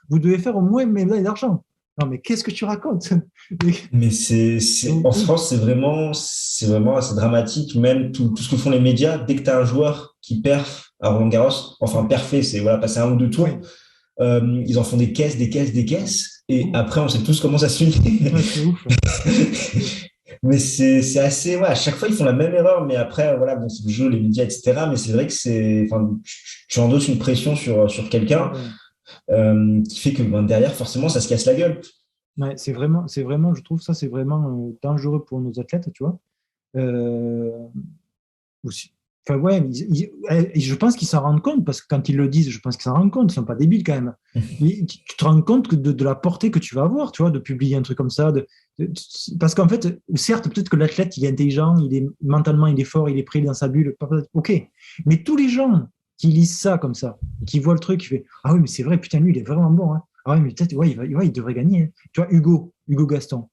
vous devez faire au moins une médaille d'argent. Non, mais qu'est-ce que tu racontes? Mais en France, c'est vraiment assez dramatique. Même tout ce que font les médias, dès que tu as un joueur qui perf à Roland-Garros, enfin perfait, c'est voilà, passer un ou deux tours, ils en font des caisses, des caisses, des caisses. Et après, on sait tous comment ça se finit. Ouais, c'est ouf. Mais c'est assez, ouais, à chaque fois, ils font la même erreur. Mais après, voilà, bon, c'est le jeu, les médias, etc. Mais c'est vrai que enfin, tu endosses une pression sur quelqu'un qui fait que ben, derrière, forcément, ça se casse la gueule. Ouais, c'est vraiment, je trouve ça, c'est vraiment dangereux pour nos athlètes, tu vois. Aussi. Enfin, ouais, je pense qu'ils s'en rendent compte, parce que quand ils le disent, je pense qu'ils s'en rendent compte, ils ne sont pas débiles quand même. Mais tu te rends compte de la portée que tu vas avoir, tu vois, de publier un truc comme ça. Parce qu'en fait, certes, peut-être que l'athlète, il est intelligent, mentalement, il est fort, il est prêt dans sa bulle, ok. Mais tous les gens qui lisent ça comme ça, qui voient le truc, qui fait ah oui, mais c'est vrai, putain, lui, il est vraiment bon. Hein. Ah oui, mais peut-être, ouais, il devrait gagner. Hein. Tu vois, Hugo Gaston,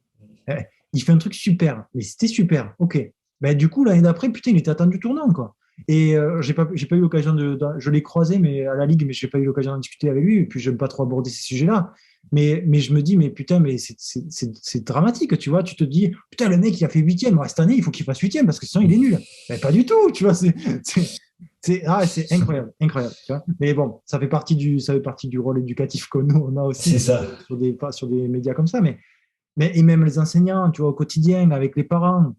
il fait un truc super, mais c'était super, ok. Ben, du coup, l'année d'après, putain, il était attendu tournant, quoi. Et j'ai pas eu l'occasion je l'ai croisé mais à la Ligue, mais j'ai pas eu l'occasion d'en discuter avec lui, et puis j'aime pas trop aborder ces sujets-là. Mais je me dis, mais putain, mais c'est dramatique, tu vois. Tu te dis, putain, le mec, il a fait 8e, cette année, il faut qu'il fasse 8e, parce que sinon, il est nul. Mais pas du tout, tu vois. C'est incroyable, incroyable. Tu vois. Mais bon, ça fait partie du rôle éducatif que nous, on a aussi C'est ça. sur des médias comme ça. Et même les enseignants, tu vois, au quotidien, avec les parents,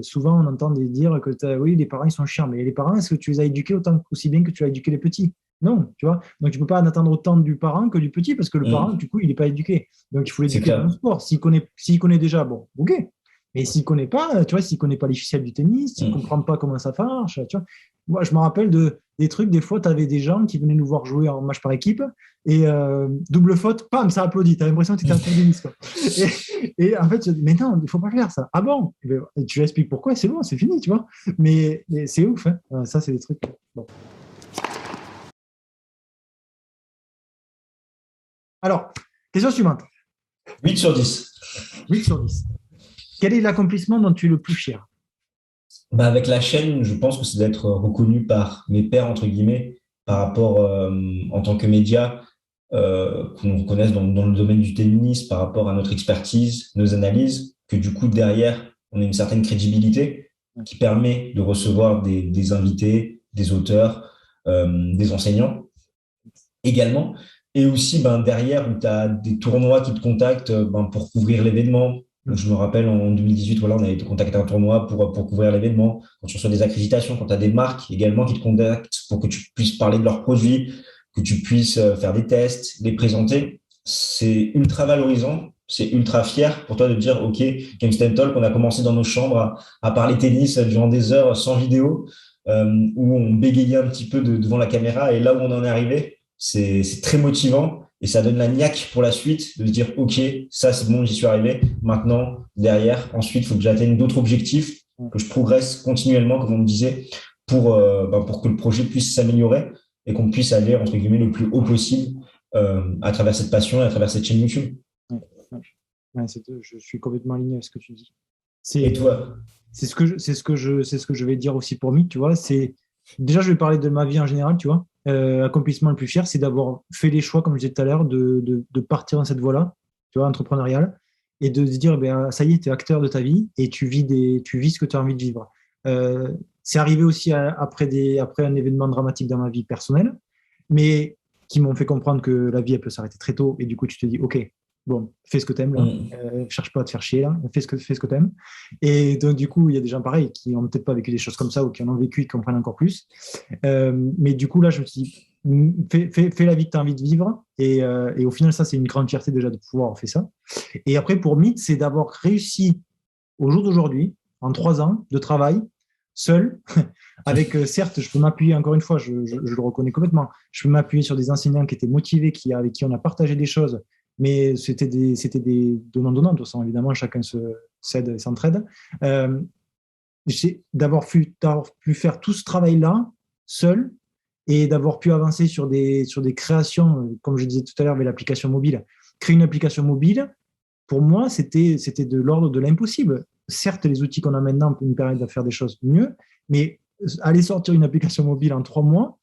souvent on entend dire que oui, les parents ils sont chiants, mais les parents, est-ce que tu les as éduqués aussi bien que tu as éduqué les petits? Non, tu vois. Donc tu peux pas en attendre autant du parent que du petit, parce que le parent, du coup, il n'est pas éduqué. Donc il faut l'éduquer dans le sport. S'il connaît déjà, bon, ok. Mais s'il connaît pas, tu vois, s'il connaît pas les ficelles du tennis, s'il comprend pas comment ça marche, tu vois. Moi, je me rappelle des trucs, des fois, tu avais des gens qui venaient nous voir jouer en match par équipe, et double faute, pam, ça applaudit. Tu as l'impression que tu étais un cours de tennis, quoi. Et en fait, je dis, mais non, il ne faut pas faire ça. Ah bon? Et tu expliques pourquoi, c'est bon, c'est fini, tu vois. Mais c'est ouf, hein. Ça, c'est des trucs. Bon. Alors, question suivante. 8 sur 10. 8 sur 10. Quel est l'accomplissement dont tu es le plus fier? Bah avec la chaîne, je pense que c'est d'être reconnu par mes pairs, entre guillemets, par rapport en tant que média, qu'on reconnaisse dans le domaine du tennis, par rapport à notre expertise, nos analyses, que du coup, derrière, on a une certaine crédibilité qui permet de recevoir des invités, des auteurs, des enseignants également. Et aussi, ben, derrière, où tu as des tournois qui te contactent ben, pour couvrir l'événement. Donc, je me rappelle, en 2018, voilà, on a été contacté à un tournoi pour couvrir l'événement. Quand tu reçois des accréditations, quand tu as des marques également qui te contactent pour que tu puisses parler de leurs produits, que tu puisses faire des tests, les présenter, c'est ultra valorisant. C'est ultra fier pour toi de dire, OK, Games Talk, on a commencé dans nos chambres à parler tennis durant des heures sans vidéo, où on bégayait un petit peu devant la caméra. Et là où on en est arrivé, c'est très motivant et ça donne la niaque pour la suite de se dire ok, ça c'est bon, j'y suis arrivé. Maintenant, derrière, ensuite, il faut que j'atteigne d'autres objectifs, que je progresse continuellement, comme on me disait, pour que le projet puisse s'améliorer et qu'on puisse aller entre guillemets le plus haut possible à travers cette passion et à travers cette chaîne YouTube. Ouais, je suis complètement aligné avec ce que tu dis. Et toi? C'est ce que je vais dire aussi pour Mick, tu vois. Déjà, je vais parler de ma vie en général, tu vois. accomplissement le plus fier, c'est d'avoir fait les choix, comme je disais tout à l'heure, de partir dans cette voie-là, tu vois, entrepreneuriale, et de se dire, ben, ça y est, tu es acteur de ta vie et tu vis ce que tu as envie de vivre. C'est arrivé aussi après un événement dramatique dans ma vie personnelle, mais qui m'ont fait comprendre que la vie, elle peut s'arrêter très tôt, et du coup, tu te dis, OK, bon, fais ce que tu aimes, là. Cherche pas à te faire chier, là. Fais ce que tu aimes. Et donc, du coup, il y a des gens pareils qui n'ont peut-être pas vécu des choses comme ça ou qui en ont vécu et qui comprennent encore plus. Mais du coup, là, je me suis dit, fais la vie que tu as envie de vivre. Et au final, ça, c'est une grande fierté déjà de pouvoir avoir fait ça. Et après, pour Meet, c'est d'avoir réussi au jour d'aujourd'hui, en 3 ans de travail, seul, avec certes, je peux m'appuyer, encore une fois, je le reconnais complètement, je peux m'appuyer sur des enseignants qui étaient motivés, avec qui on a partagé des choses, mais c'était des donnant-donnant, de toute façon, évidemment, chacun s'aide et s'entraide. D'avoir pu faire tout ce travail-là, seul, et d'avoir pu avancer sur des créations, comme je disais tout à l'heure avec l'application mobile. Créer une application mobile, pour moi, c'était de l'ordre de l'impossible. Certes, les outils qu'on a maintenant nous permettent de faire des choses mieux, mais aller sortir une application mobile en 3 mois,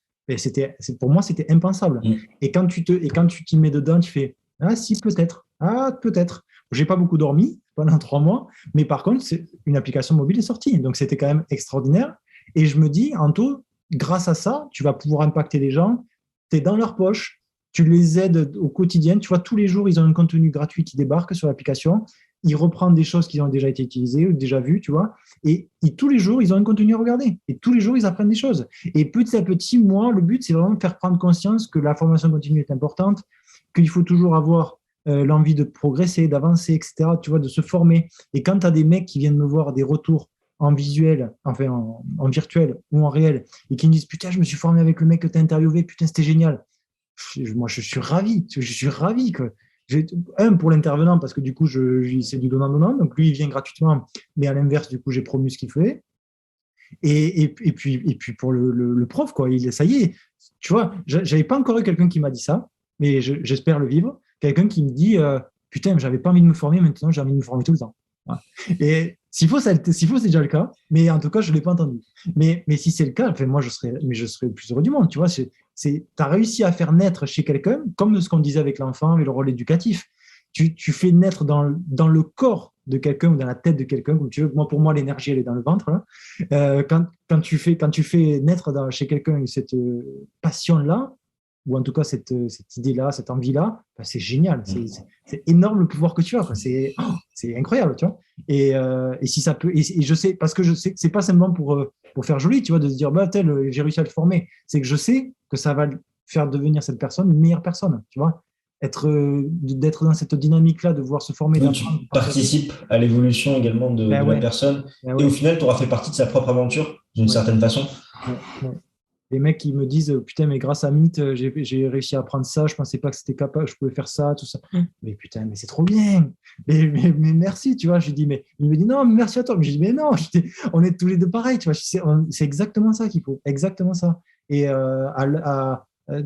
pour moi, c'était impensable. Et quand tu t'y mets dedans, tu fais « Ah si, peut-être. Ah, peut-être. » J'ai pas beaucoup dormi pendant 3 mois, mais par contre, une application mobile est sortie. Donc, c'était quand même extraordinaire. Et je me dis, Anto, grâce à ça, tu vas pouvoir impacter les gens. Tu es dans leur poche, tu les aides au quotidien. Tu vois, tous les jours, ils ont un contenu gratuit qui débarque sur l'application. Ils reprennent des choses qui ont déjà été utilisées ou déjà vues, tu vois. Et tous les jours, ils ont un contenu à regarder. Et tous les jours, ils apprennent des choses. Et petit à petit, moi, le but, c'est vraiment de faire prendre conscience que la formation continue est importante, qu'il faut toujours avoir l'envie de progresser, d'avancer, etc., tu vois, de se former. Et quand tu as des mecs qui viennent me voir des retours en visuel, enfin en virtuel ou en réel, et qui me disent « Putain, je me suis formé avec le mec que tu as interviewé, putain, c'était génial », moi, je suis ravi. Je suis ravi que pour l'intervenant, parce que du coup, c'est du donnant-donnant. Donc, lui, il vient gratuitement. Mais à l'inverse, du coup, j'ai promu ce qu'il fait. Et puis pour le prof, quoi, ça y est. Tu vois, j'avais pas encore eu quelqu'un qui m'a dit ça, mais j'espère le vivre. Quelqu'un qui me dit putain, j'avais pas envie de me former, maintenant j'ai envie de me former tout le temps. Voilà. Et s'il faut, c'est déjà le cas, mais en tout cas, je ne l'ai pas entendu. Mais si c'est le cas, enfin, moi, je serais le plus heureux du monde. Tu vois, tu as réussi à faire naître chez quelqu'un, comme ce qu'on disait avec l'enfant, avec le rôle éducatif. Tu fais naître dans le corps de quelqu'un ou dans la tête de quelqu'un, comme tu veux. Moi, pour moi, l'énergie, elle est dans le ventre. Là. Quand tu fais naître chez quelqu'un cette passion-là, ou en tout cas cette idée-là, cette envie-là, ben c'est génial. C'est énorme le pouvoir que tu as. C'est incroyable, tu vois. Et si ça peut, et je sais, parce que je sais que c'est pas simplement pour faire joli, tu vois, de se dire, bah, j'ai réussi à le former. C'est que je sais que ça va faire devenir cette personne une meilleure personne, tu vois. D'être dans cette dynamique-là, de voir se former. Oui, tu participes à l'évolution également de la personne. Ben et au final, tu auras fait partie de sa propre aventure, d'une certaine façon. Ouais. Les mecs qui me disent putain, mais grâce à Meet, j'ai réussi à apprendre ça, je pensais pas que c'était capable, je pouvais faire ça, tout ça. Mais putain, mais c'est trop bien. Mais merci, tu vois. Je dis, mais il me dit non, mais merci à toi. Mais je dis, mais non, on est tous les deux pareils, tu vois. C'est exactement ça qu'il faut, exactement ça. Et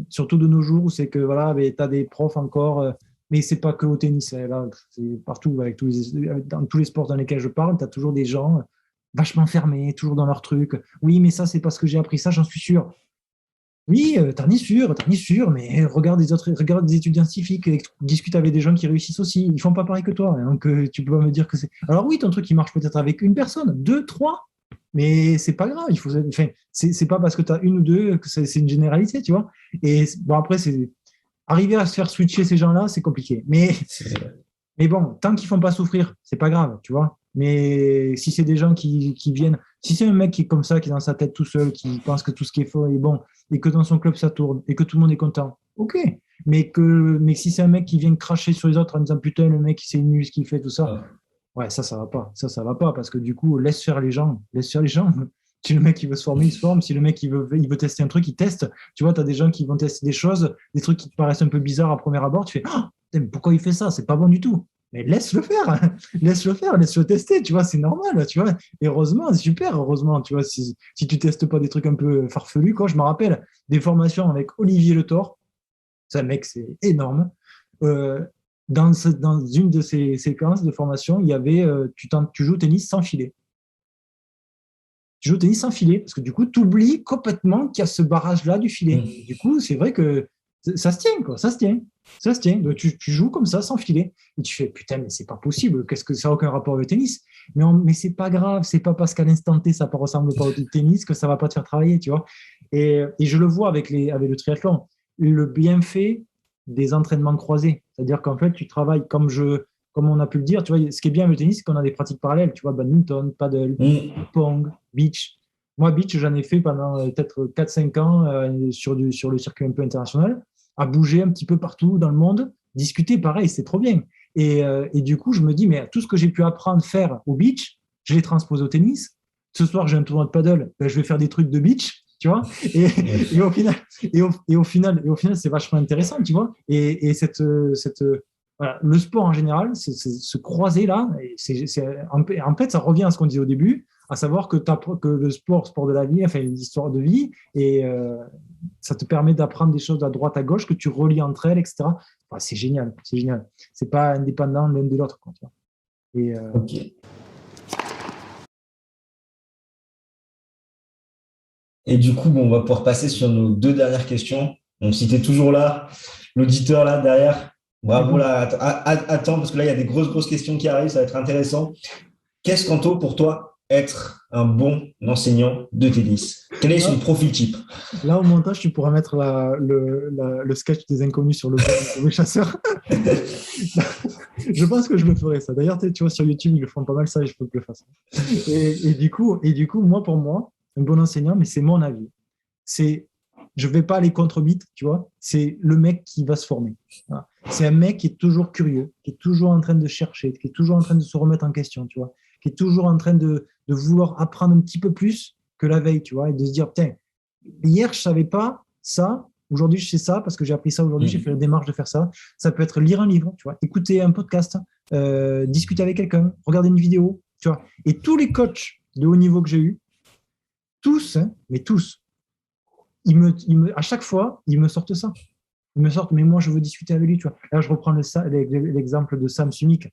surtout de nos jours, c'est que voilà, tu as des profs encore, mais c'est pas que au tennis, là, c'est partout, dans tous les sports dans lesquels je parle, tu as toujours des gens vachement fermés, toujours dans leur truc. Oui, mais ça, c'est parce que j'ai appris ça, j'en suis sûr. Oui, t'en es sûr, mais regarde des étudiants scientifiques, discute avec des gens qui réussissent aussi. Ils font pas pareil que toi. Hein, donc, tu peux pas me dire que c'est. Alors oui, ton truc, il marche peut-être avec une personne, 2, 3, mais c'est pas grave. Enfin, c'est pas parce que tu as une ou deux que c'est une généralité, tu vois. Et bon, après, arriver à se faire switcher ces gens-là, c'est compliqué. Mais bon, tant qu'ils font pas souffrir, c'est pas grave, tu vois. Mais si c'est des gens qui viennent, si c'est un mec qui est comme ça, qui est dans sa tête tout seul, qui pense que tout ce qui est faux est bon, et que dans son club ça tourne, et que tout le monde est content, ok. Mais si c'est un mec qui vient cracher sur les autres en disant putain, le mec c'est nul ce qu'il fait, tout ça, ouais, ça va pas. Ça va pas, parce que du coup, laisse faire les gens. Si le mec il veut se former, il se forme. Si le mec il veut tester un truc, il teste. Tu vois, tu as des gens qui vont tester des choses, des trucs qui te paraissent un peu bizarres à premier abord. Tu fais, oh, mais pourquoi il fait ça? C'est pas bon du tout. Mais laisse-le faire, laisse-le tester, tu vois, c'est normal, tu vois. Et heureusement, c'est super, heureusement, tu vois, si tu testes pas des trucs un peu farfelus, quoi. Je me rappelle des formations avec Olivier Le Thor. C'est un mec, c'est énorme. Dans une de ces séquences de formation, il y avait tu joues au tennis sans filet. tu joues au tennis sans filet, parce que du coup, tu oublies complètement qu'il y a ce barrage-là du filet. Et du coup, c'est vrai que ça se tient, quoi, ça se tient. Ça se tient. Donc, tu joues comme ça, sans filet. Et tu fais, putain, mais c'est pas possible. Qu'est-ce que ça n'a aucun rapport avec le tennis? Mais c'est pas grave. C'est pas parce qu'à l'instant T, ça ne ressemble pas au tennis que ça va pas te faire travailler, tu vois. Et je le vois avec le triathlon. Le bienfait des entraînements croisés. C'est-à-dire qu'en fait, tu travailles comme on a pu le dire, tu vois, ce qui est bien avec le tennis, c'est qu'on a des pratiques parallèles, tu vois, badminton, paddle, pong, beach. Moi, beach, j'en ai fait pendant peut-être 4-5 ans sur le circuit un peu international, à bouger un petit peu partout dans le monde, discuter, pareil, c'est trop bien. Et du coup, je me dis, mais tout ce que j'ai pu apprendre à faire au beach, je l'ai transposé au tennis. Ce soir, j'ai un tournoi de paddle, ben, je vais faire des trucs de beach, tu vois. Et au final, c'est vachement intéressant, tu vois. Et voilà, le sport en général, c'est se croiser là. En fait, ça revient à ce qu'on disait au début, à savoir que le sport de la vie, enfin, une histoire de vie, et ça te permet d'apprendre des choses à droite, à gauche, que tu relis entre elles, etc. Enfin, c'est génial, c'est génial. C'est pas indépendant l'un de l'autre, quoi, tu vois. Et, Ok. Et du coup, bon, on va pouvoir passer sur nos 2 dernières questions. Donc, si tu es toujours là, l'auditeur là derrière, bravo là, attends, parce que là, il y a des grosses questions qui arrivent, ça va être intéressant. Qu'est-ce qu'Anto pour toi être un bon enseignant de tennis? Quel est son profil type? Là, au montage, tu pourras mettre le sketch des inconnus sur le chasseur. Je pense que je le ferai, ça. D'ailleurs, tu vois, sur YouTube, ils le font pas mal, ça, et je peux que je le fasse. Et du coup, moi, pour moi, un bon enseignant, mais c'est mon avis. Je ne vais pas aller contre Beat, tu vois. C'est le mec qui va se former. Voilà. C'est un mec qui est toujours curieux, qui est toujours en train de chercher, qui est toujours en train de se remettre en question, tu vois. Qui est toujours en train de vouloir apprendre un petit peu plus que la veille, tu vois, et de se dire, putain, hier, je ne savais pas ça. Aujourd'hui, je sais ça parce que j'ai appris ça aujourd'hui, j'ai fait la démarche de faire ça. Ça peut être lire un livre, tu vois, écouter un podcast, discuter avec quelqu'un, regarder une vidéo, tu vois. Et tous les coachs de haut niveau que j'ai eus, tous, hein, mais tous, à chaque fois, ils me sortent ça. Ils me sortent, mais moi, je veux discuter avec lui, tu vois. Là, je reprends l'exemple de Sam Sumik.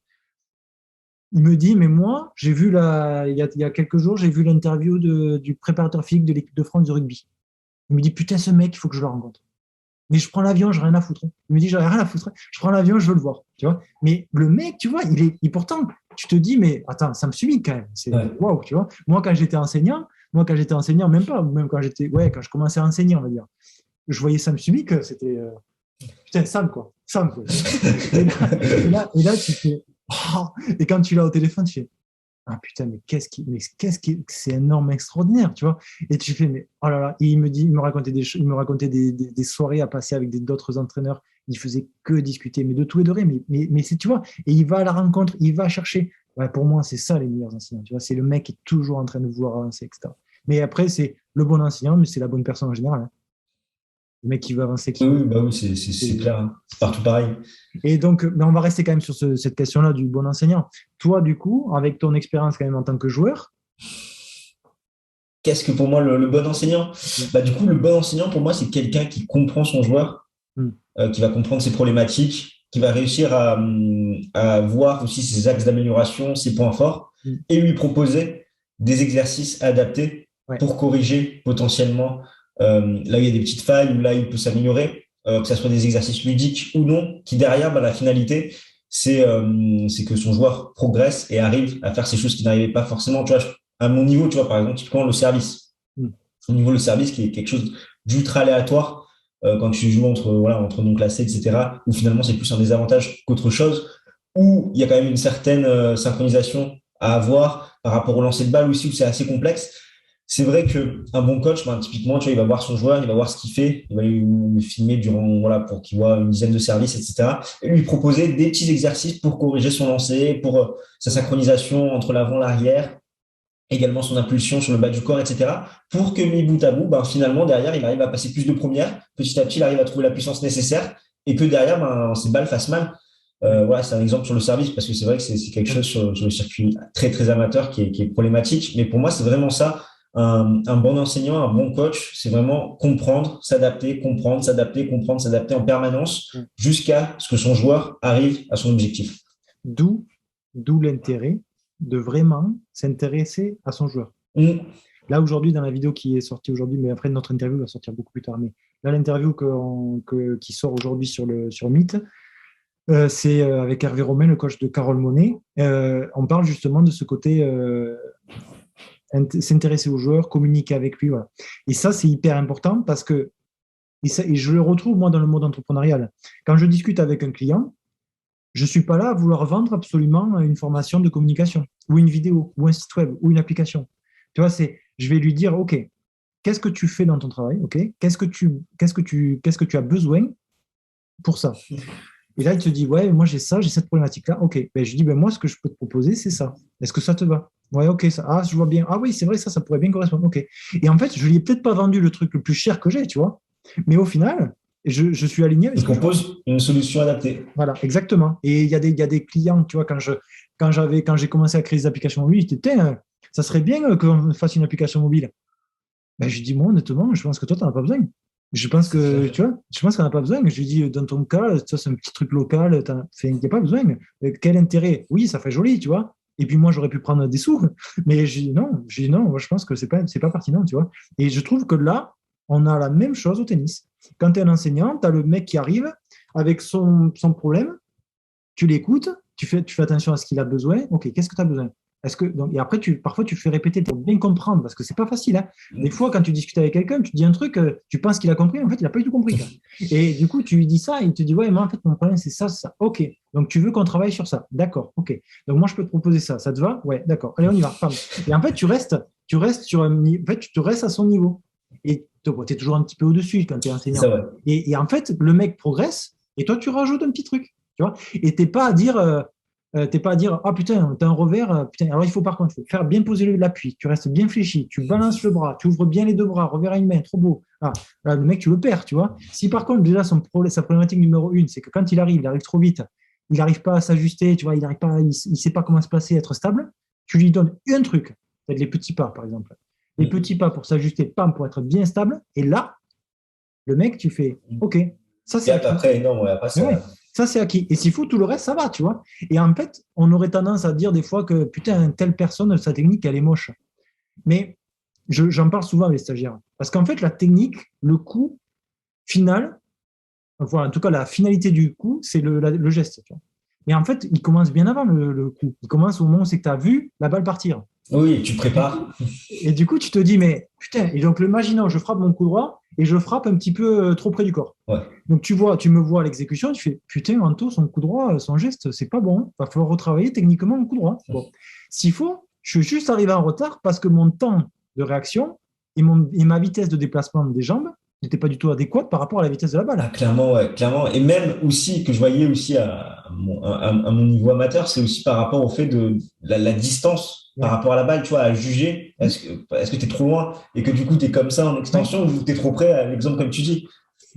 Il me dit, mais moi, j'ai vu il y a quelques jours, j'ai vu l'interview du préparateur physique de l'équipe de France de rugby. Il me dit, putain, ce mec, il faut que je le rencontre. Mais je prends l'avion, j'ai rien à foutre. Il me dit, j'ai rien à foutre. Je prends l'avion, je veux le voir. Tu vois. Mais le mec, tu vois, pourtant, tu te dis, mais attends, ça me suffit quand même. C'est waouh, tu vois. Moi, quand j'étais enseignant, même pas, même quand quand je commençais à enseigner, on va dire, je voyais Sam Sumik, c'était putain, Sam, quoi. Sam, quoi. Et là, tu fais, oh, et quand tu l'as au téléphone, tu fais, ah putain, mais c'est un homme extraordinaire, tu vois. Et tu fais, mais oh là là, et il me racontait des soirées à passer avec d'autres entraîneurs. Il faisait que discuter, mais de tout et de rien. Mais c'est, tu vois, et il va à la rencontre, il va chercher. Ouais, pour moi, c'est ça les meilleurs enseignants, tu vois. C'est le mec qui est toujours en train de vouloir avancer, etc. Mais après, c'est le bon enseignant, mais c'est la bonne personne en général, hein. Le mec qui veut avancer. Oui, bah oui, c'est clair, hein. C'est partout pareil. Et donc, mais on va rester quand même sur cette question-là du bon enseignant. Toi, du coup, avec ton expérience quand même en tant que joueur, qu'est-ce que pour moi le bon enseignant? Bah, du coup, le bon enseignant, pour moi, c'est quelqu'un qui comprend son joueur, qui va comprendre ses problématiques, qui va réussir à voir aussi ses axes d'amélioration, ses points forts, et lui proposer des exercices adaptés pour corriger potentiellement là où il y a des petites failles, où là il peut s'améliorer, que ce soit des exercices ludiques ou non, qui derrière, bah, la finalité, c'est que son joueur progresse et arrive à faire ces choses qu'il n'arrivait pas forcément. Tu vois, à mon niveau, tu vois, par exemple, typiquement le service. Au niveau le service, qui est quelque chose d'ultra aléatoire, quand tu joues entre non classés, etc., où finalement c'est plus un désavantage qu'autre chose, où il y a quand même une certaine synchronisation à avoir par rapport au lancer de balle aussi, où c'est assez complexe. C'est vrai qu'un bon coach, ben, typiquement, tu vois, il va voir son joueur, il va voir ce qu'il fait, il va lui filmer pour qu'il voit une dizaine de services, etc. Et lui proposer des petits exercices pour corriger son lancer, pour sa synchronisation entre l'avant et l'arrière, également son impulsion sur le bas du corps, etc. Pour que mis bout à bout, ben, finalement, derrière, il arrive à passer plus de premières. Petit à petit, il arrive à trouver la puissance nécessaire et que derrière, ben, ses balles fassent mal. Voilà, c'est un exemple sur le service parce que c'est vrai que c'est quelque chose sur le circuit très, très amateur qui est problématique. Mais pour moi, c'est vraiment ça. Un bon enseignant, un bon coach, c'est vraiment comprendre, s'adapter en permanence jusqu'à ce que son joueur arrive à son objectif. D'où l'intérêt de vraiment s'intéresser à son joueur. Là, aujourd'hui, dans la vidéo qui est sortie aujourd'hui, mais après notre interview va sortir beaucoup plus tard, mais là, l'interview qui sort aujourd'hui sur Meet, c'est avec Hervé Romain, le coach de Carole Monet. On parle justement de ce côté s'intéresser aux joueurs, communiquer avec lui. Voilà. Et ça, c'est hyper important parce que, et je le retrouve moi dans le monde entrepreneurial. Quand je discute avec un client, je ne suis pas là à vouloir vendre absolument une formation de communication ou une vidéo ou un site web ou une application. Tu vois, je vais lui dire, OK, qu'est-ce que tu fais dans ton travail? OK, qu'est-ce que tu as besoin pour ça? Et là, il te dit, ouais, moi j'ai ça, j'ai cette problématique-là. OK, ben, je dis, ben, moi, ce que je peux te proposer, c'est ça. Est-ce que ça te va? Ouais, OK, ça. Ah, je vois bien. Ah oui, c'est vrai, ça pourrait bien correspondre. OK. Et en fait, je ne lui ai peut-être pas vendu le truc le plus cher que j'ai, tu vois. Mais au final, je suis aligné avec Il propose une solution adaptée. Voilà, exactement. Et il y a des clients, tu vois, quand j'ai commencé à créer des applications mobiles, je disais, ça serait bien qu'on fasse une application mobile. Ben, je dis, moi, honnêtement, je pense que toi, tu n'en as pas besoin. Je pense que, tu vois, je pense qu'on n'a pas besoin. Je lui dis, dans ton cas, ça, c'est un petit truc local, il n'y a pas besoin. Quel intérêt? Oui, ça fait joli, tu vois. Et puis moi, j'aurais pu prendre des sous. Mais je dis non, moi, je pense que c'est pas pertinent, tu vois. Et je trouve que là, on a la même chose au tennis. Quand tu es un enseignant, tu as le mec qui arrive avec son problème, tu l'écoutes, tu fais attention à ce qu'il a besoin. OK, qu'est-ce que tu as besoin? Et après, parfois, tu le fais répéter pour bien comprendre, parce que c'est pas facile. Hein. Des fois, quand tu discutes avec quelqu'un, tu dis un truc, tu penses qu'il a compris, en fait, il n'a pas du tout compris. Et du coup, tu lui dis ça, et il te dit, ouais, moi, en fait, mon problème, c'est ça, ça. OK, donc tu veux qu'on travaille sur ça. D'accord, OK. Donc moi, je peux te proposer ça. Ça te va? Ouais, d'accord. Allez, on y va. Pardon. Et en fait, tu restes sur un niveau, en fait, tu te restes à son niveau. Et tu es toujours un petit peu au-dessus quand tu es enseignant. Ça, ouais. Et en fait, le mec progresse, et toi, tu rajoutes un petit truc. Tu vois, et t'es pas à dire ah putain, t'as un revers, putain. Alors il faut par contre faire bien poser l'appui, tu restes bien fléchi, tu balances le bras, tu ouvres bien les deux bras, revers à une main, trop beau. Ah, là, le mec, tu le perds, tu vois. Si par contre, déjà, sa problématique numéro une, c'est que quand il arrive trop vite, il n'arrive pas à s'ajuster, tu vois, il sait pas comment se placer, être stable, tu lui donnes un truc, peut-être les petits pas, par exemple. Les petits pas pour s'ajuster, pam, pour être bien stable, et là, le mec, tu fais OK, ça c'est. Après, non, ouais, après, ouais. Ça, c'est acquis. Et s'il faut, tout le reste, ça va, tu vois. Et en fait, on aurait tendance à dire des fois que, putain, telle personne, sa technique, elle est moche. Mais j'en parle souvent avec les stagiaires. Parce qu'en fait, la technique, le coup final, enfin, en tout cas, la finalité du coup, c'est le geste. Tu vois. Mais en fait, il commence bien avant le coup. Il commence au moment où c'est que tu as vu la balle partir. Oui, tu prépares. Et du coup, tu te dis, mais putain, et donc, imaginons, je frappe mon coup droit et je frappe un petit peu trop près du corps. Ouais. Donc, tu me vois à l'exécution, tu fais, putain, Anto, son coup droit, son geste, c'est pas bon. Il va falloir retravailler techniquement mon coup droit. Bon. S'il faut, je suis juste arrivé en retard parce que mon temps de réaction et ma vitesse de déplacement des jambes n'était pas du tout adéquate par rapport à la vitesse de la balle. Ah, clairement, ouais, clairement. Et même aussi, que je voyais aussi à mon niveau amateur, c'est aussi par rapport au fait de la distance par rapport à la balle, tu vois, à juger, est-ce que tu es trop loin et que du coup, tu es comme ça en extension ou tu es trop près, à l'exemple comme tu dis.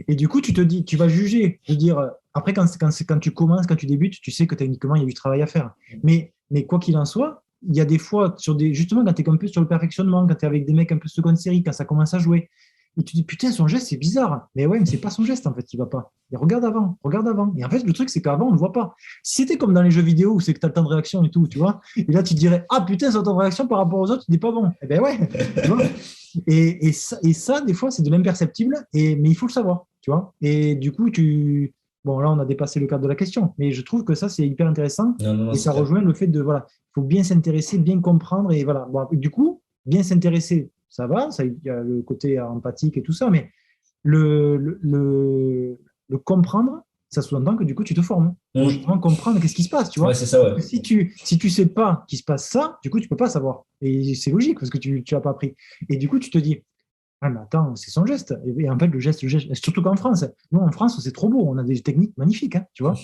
Et du coup, tu te dis, tu vas juger. Je veux dire, après, quand tu commences, quand tu débutes, tu sais que techniquement, il y a du travail à faire. Mais quoi qu'il en soit, il y a des fois, justement, quand tu es un peu sur le perfectionnement, quand tu es avec des mecs un peu seconde série, quand ça commence à jouer, et tu dis, putain, son geste, c'est bizarre. Mais ouais, mais c'est pas son geste, en fait, qui va pas. Et regarde avant. Et en fait, le truc, c'est qu'avant, on ne voit pas. Si c'était comme dans les jeux vidéo où c'est que tu as le temps de réaction et tout, tu vois, et là, tu te dirais, ah putain, son temps de réaction par rapport aux autres, il n'est pas bon. Eh ben ouais, tu vois. Et ça, des fois, c'est de l'imperceptible, mais il faut le savoir, tu vois. Et du coup, bon, là, on a dépassé le cadre de la question, mais je trouve que ça, c'est hyper intéressant. Non, et ça rejoint le fait de, voilà, il faut bien s'intéresser, bien comprendre, et voilà. Bon, du coup, bien s'intéresser, ça va, il y a le côté empathique et tout ça, mais le comprendre, ça sous-entend que du coup, tu te formes pour justement comprendre qu'est-ce qui se passe, tu vois. Ouais, c'est ça, ouais. Si tu sais pas qu'il se passe ça, du coup, tu peux pas savoir. Et c'est logique parce que tu l'as pas appris. Et du coup, tu te dis, ah, mais attends, c'est son geste. Et en fait, le geste, surtout qu'en France, nous, en France, c'est trop beau. On a des techniques magnifiques, hein, tu vois.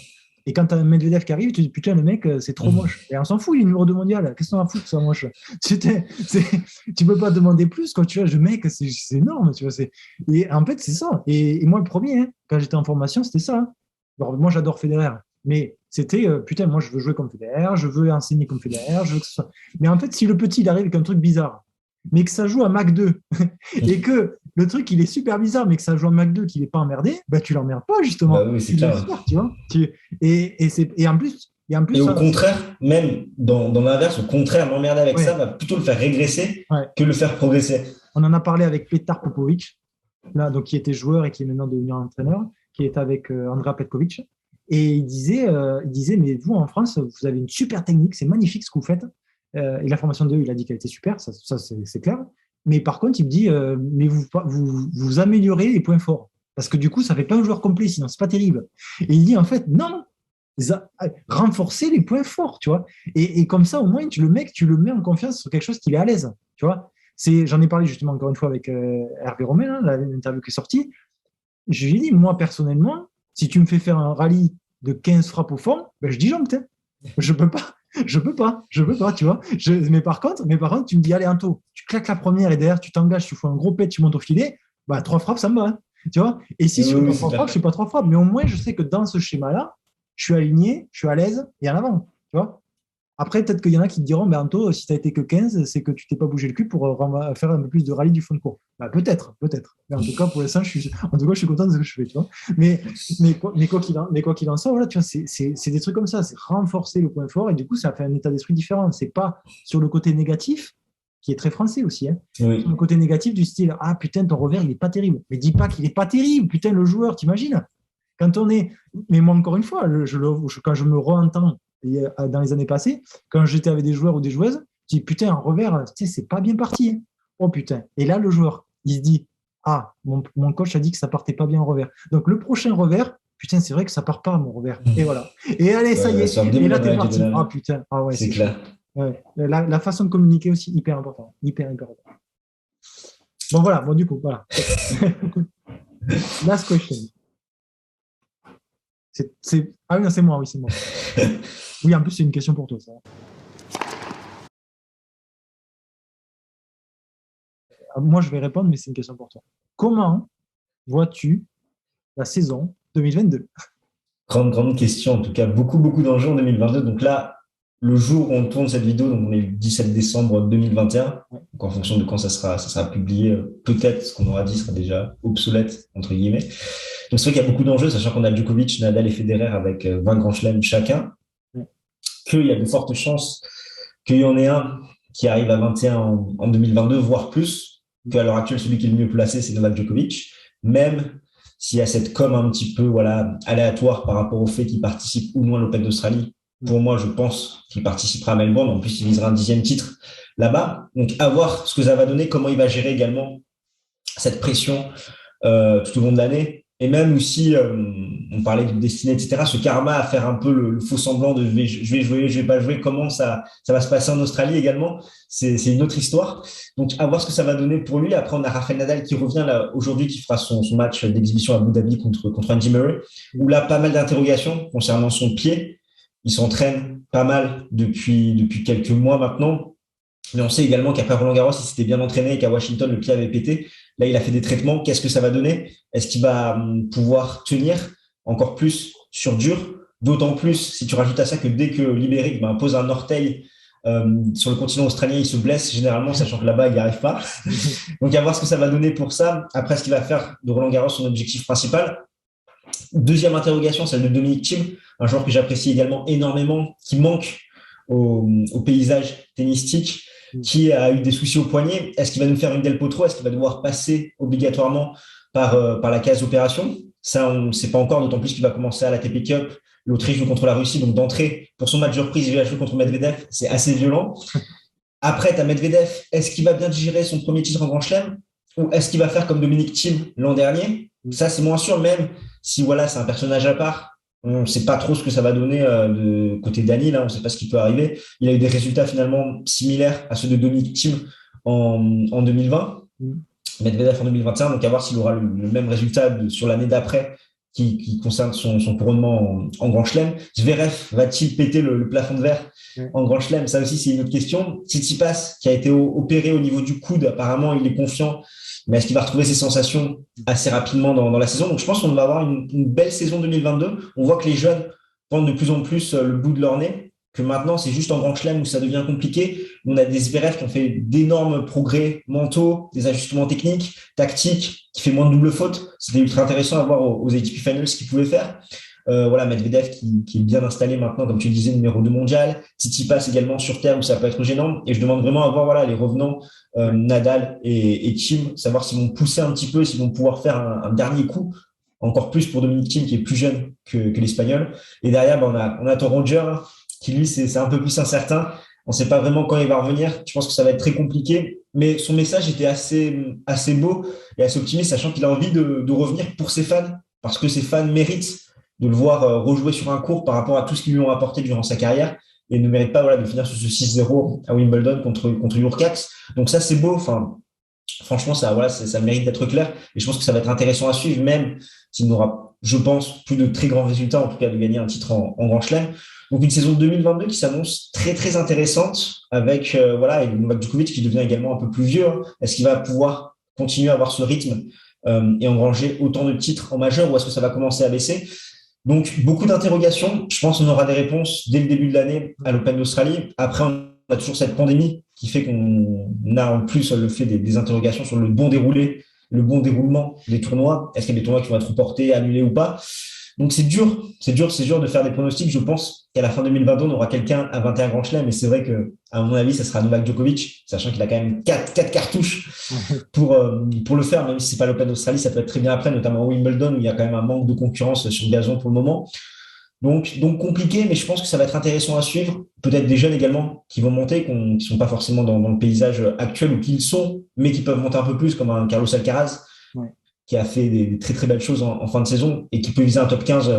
Et quand tu as un Medvedev qui arrive, tu te dis, putain, le mec, c'est trop moche. Et on s'en fout, il est numéro 2 mondial. Qu'est-ce qu'on en fout que ça moche? Tu peux pas demander plus quand tu vois, le mec, c'est énorme, tu vois. Et en fait, c'est ça. Et moi, le premier, hein, quand j'étais en formation, c'était ça. Hein. Alors, moi, j'adore Federer. Mais c'était, putain, moi, je veux jouer comme Federer, je veux enseigner comme Federer, je veux que ce soit. Mais en fait, si le petit, il arrive avec un truc bizarre, mais que ça joue à Mac 2, et que le truc, il est super bizarre, mais que ça joue à Mac 2, qu'il n'est pas emmerdé, bah, tu l'emmerdes pas, justement. Bah oui, c'est clair. Tu vois et en plus, Et en plus, Et au contraire, même dans l'inverse, au contraire, m'emmerder avec ça va plutôt le faire régresser que le faire progresser. On en a parlé avec Petar Popovic, là, donc, qui était joueur et qui est maintenant devenu entraîneur, qui est avec Andrea Petkovic. Et il disait, mais vous, en France, vous avez une super technique, c'est magnifique ce que vous faites. Et la formation de eux, il a dit qu'elle était super, ça c'est clair. Mais par contre, il me dit, mais vous améliorez les points forts. Parce que du coup, ça fait pas un joueur complet, sinon c'est pas terrible. Et il dit, en fait, non, renforcer les points forts, tu vois. Et comme ça, au moins, tu le mets en confiance sur quelque chose qu'il est à l'aise, tu vois. J'en ai parlé justement encore une fois avec Hervé Romain, l'interview qui est sortie. Je lui ai dit, moi, personnellement, si tu me fais faire un rallye de 15 frappes au fond, ben, je disjoncte. Je peux pas, tu vois. Mais par contre, tu me dis, allez, Anto, tu claques la première et derrière, tu t'engages, tu fais un gros pet, tu montes au filet, bah, 3 frappes, ça me va. Hein, tu vois. Et si je fais pas 3 frappes, je fais pas 3 frappes. Mais au moins, je sais que dans ce schéma-là, je suis aligné, je suis à l'aise et en avant, tu vois. Après, peut-être qu'il y en a qui te diront, ben Anto, si tu n'as été que 15, c'est que tu t'es pas bougé le cul pour faire un peu plus de rallye du fond de cours. Bah, peut-être. Mais en tout cas, pour l'instant, je suis content de ce que je fais, tu vois. Mais quoi qu'il en soit, voilà, tu vois, c'est des trucs comme ça, c'est renforcer le point fort et du coup, ça fait un état d'esprit différent. C'est pas sur le côté négatif, qui est très français aussi, hein. Oui. Sur le côté négatif du style, ah putain, ton revers, il est pas terrible. Mais dis pas qu'il est pas terrible, putain, le joueur, t'imagines? Quand on est, mais moi, encore une fois, quand je me re-entends dans les années passées, quand j'étais avec des joueurs ou des joueuses, je dis putain, un revers, tu sais, c'est pas bien parti. Hein. Oh putain. Et là, le joueur, il se dit, ah, mon coach a dit que ça partait pas bien en revers. Donc, le prochain revers, putain, c'est vrai que ça part pas, mon revers. Et voilà. Et allez, ça y est. Et là, t'es parti. Ah putain. Ah ouais, c'est clair. Ouais. La façon de communiquer aussi, hyper important. Hyper important. Bon, voilà. Bon, du coup, voilà. Last question. Ah oui, non, c'est moi, oui, c'est moi. Oui, en plus, c'est une question pour toi, ça. Moi, je vais répondre, mais c'est une question pour toi. Comment vois-tu la saison 2022? Grande question, en tout cas, beaucoup d'enjeux en 2022. Donc là, le jour où on tourne cette vidéo, donc on est le 17 décembre 2021, donc en fonction de quand ça sera publié, peut-être ce qu'on aura dit sera déjà obsolète, entre guillemets. Donc c'est vrai qu'il y a beaucoup d'enjeux, sachant qu'on a Djokovic, Nadal et Federer avec 20 grands chelems chacun, qu'il y a de fortes chances qu'il y en ait un qui arrive à 21 en 2022, voire plus, qu'à l'heure actuelle, celui qui est le mieux placé, c'est Novak Djokovic, même s'il y a cette com un petit peu aléatoire par rapport au fait qu'il participe ou non à l'Open d'Australie. Pour moi, je pense qu'il participera à Melbourne. En plus, il visera un 10e titre là-bas. Donc, à voir ce que ça va donner, comment il va gérer également cette pression tout au long de l'année. Et même aussi, on parlait de destinée, etc., ce karma à faire un peu le faux semblant de je vais jouer, je vais pas jouer, comment ça va se passer en Australie également, c'est une autre histoire. Donc, à voir ce que ça va donner pour lui. Après, on a Rafael Nadal qui revient là aujourd'hui, qui fera son match d'exhibition à Abu Dhabi contre Andy Murray, où là, pas mal d'interrogations concernant son pied. Il s'entraîne pas mal depuis quelques mois maintenant. Mais on sait également qu'après Roland-Garros, il s'était bien entraîné et qu'à Washington, le pied avait pété. Là, il a fait des traitements. Qu'est-ce que ça va donner? Est-ce qu'il va pouvoir tenir encore plus sur dur? D'autant plus si tu rajoutes à ça que dès que Libéric pose un orteil sur le continent australien, il se blesse généralement, sachant que là-bas, il n'y arrive pas. Donc, à voir ce que ça va donner pour ça. Après, ce qu'il va faire de Roland-Garros son objectif principal. Deuxième interrogation, celle de Dominic Thiem, un joueur que j'apprécie également énormément, qui manque au paysage tennistique, qui a eu des soucis au poignet. Est-ce qu'il va nous faire une Del Potro? Est-ce qu'il va devoir passer obligatoirement par la case opération? Ça, on ne sait pas encore, d'autant plus qu'il va commencer à l'ATP Cup. L'Autriche joue contre la Russie, donc d'entrée, pour son match de reprise, il va jouer contre Medvedev. C'est assez violent. Après, tu as Medvedev. Est-ce qu'il va bien digérer son premier titre en Grand Chelem? Ou est-ce qu'il va faire comme Dominic Thiem l'an dernier? Ça, c'est moins sûr, même si c'est un personnage à part. On ne sait pas trop ce que ça va donner de côté Dani, là, on ne sait pas ce qui peut arriver. Il a eu des résultats finalement similaires à ceux de Dominic Thiem en 2020, Medvedev en 2021, donc à voir s'il aura le même résultat sur l'année d'après qui concerne son couronnement en Grand Chelem. Zverev va-t-il péter le plafond de verre en Grand Chelem? Ça aussi, c'est une autre question. Tsitsipas, qui a été opéré au niveau du coude, apparemment, il est confiant. Mais est-ce qu'il va retrouver ses sensations assez rapidement dans la saison? Donc, je pense qu'on va avoir une belle saison 2022. On voit que les jeunes prennent de plus en plus le bout de leur nez, que maintenant, c'est juste en Grand Chelem où ça devient compliqué. On a des Zverev qui ont fait d'énormes progrès mentaux, des ajustements techniques, tactiques, qui fait moins de double faute. C'était ultra intéressant à voir aux ATP Finals ce qu'ils pouvaient faire. Voilà, Medvedev qui est bien installé maintenant, comme tu le disais, numéro 2 mondial. Tsitsipas également sur terre où ça peut être gênant. Et je demande vraiment à voir voilà, les revenants Nadal et Thiem, savoir s'ils vont pousser un petit peu, s'ils vont pouvoir faire un dernier coup, encore plus pour Dominic Thiem qui est plus jeune que l'Espagnol. Et derrière, on a ton Roger qui lui, c'est un peu plus incertain. On ne sait pas vraiment quand il va revenir. Je pense que ça va être très compliqué. Mais son message était assez beau et assez optimiste, sachant qu'il a envie de revenir pour ses fans, parce que ses fans méritent de le voir rejouer sur un court par rapport à tout ce qu'ils lui ont apporté durant sa carrière et ne mérite pas voilà, de finir sur ce 6-0 à Wimbledon contre Jurkacz. Donc ça, c'est beau. Enfin, franchement, ça mérite d'être clair. Et je pense que ça va être intéressant à suivre, même s'il n'aura, je pense, plus de très grands résultats, en tout cas de gagner un titre en Grand Chelem. Donc une saison 2022 qui s'annonce très très intéressante avec et Novak Djokovic qui devient également un peu plus vieux. Est-ce qu'il va pouvoir continuer à avoir ce rythme et engranger autant de titres en majeur ou est-ce que ça va commencer à baisser? Donc beaucoup d'interrogations. Je pense qu'on aura des réponses dès le début de l'année à l'Open d'Australie. Après, on a toujours cette pandémie qui fait qu'on a en plus le fait des interrogations sur le bon déroulement des tournois. Est-ce qu'il y a des tournois qui vont être reportés, annulés ou pas? Donc c'est dur de faire des pronostics. Je pense qu'à la fin 2022, on aura quelqu'un à 21 Grand Chelem, mais c'est vrai que, à mon avis, ça sera Novak Djokovic, sachant qu'il a quand même quatre cartouches pour le faire, même si c'est pas l'Open d'Australie, ça peut être très bien après, notamment Wimbledon, où il y a quand même un manque de concurrence sur le gazon pour le moment. Donc compliqué, mais je pense que ça va être intéressant à suivre. Peut-être des jeunes également qui vont monter, qui sont pas forcément dans le paysage actuel ou qui le sont, mais qui peuvent monter un peu plus, comme un Carlos Alcaraz. Ouais. Qui a fait des très très belles choses en fin de saison et qui peut viser un top 15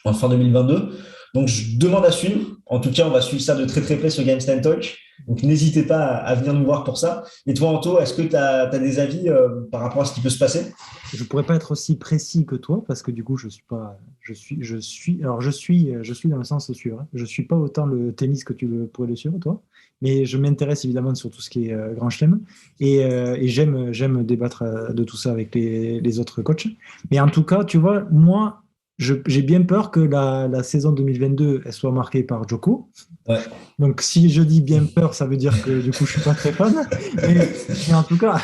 en fin 2022. Donc je demande à suivre. En tout cas, on va suivre ça de très très près sur Game Stand Talk. Donc n'hésitez pas à venir nous voir pour ça. Et toi, Anto, est-ce que tu as des avis par rapport à ce qui peut se passer? Je pourrais pas être aussi précis que toi parce que du coup, je suis dans le sens de suivre. Je suis pas autant le tennis que tu pourrais le suivre, toi. Mais je m'intéresse évidemment sur tout ce qui est Grand Chelem et j'aime débattre de tout ça avec les autres coachs. Mais en tout cas, tu vois, moi, j'ai bien peur que la saison 2022 elle soit marquée par Djoko. Ouais. Donc, si je dis bien peur, ça veut dire que du coup, je suis pas très fan. Mais en tout cas,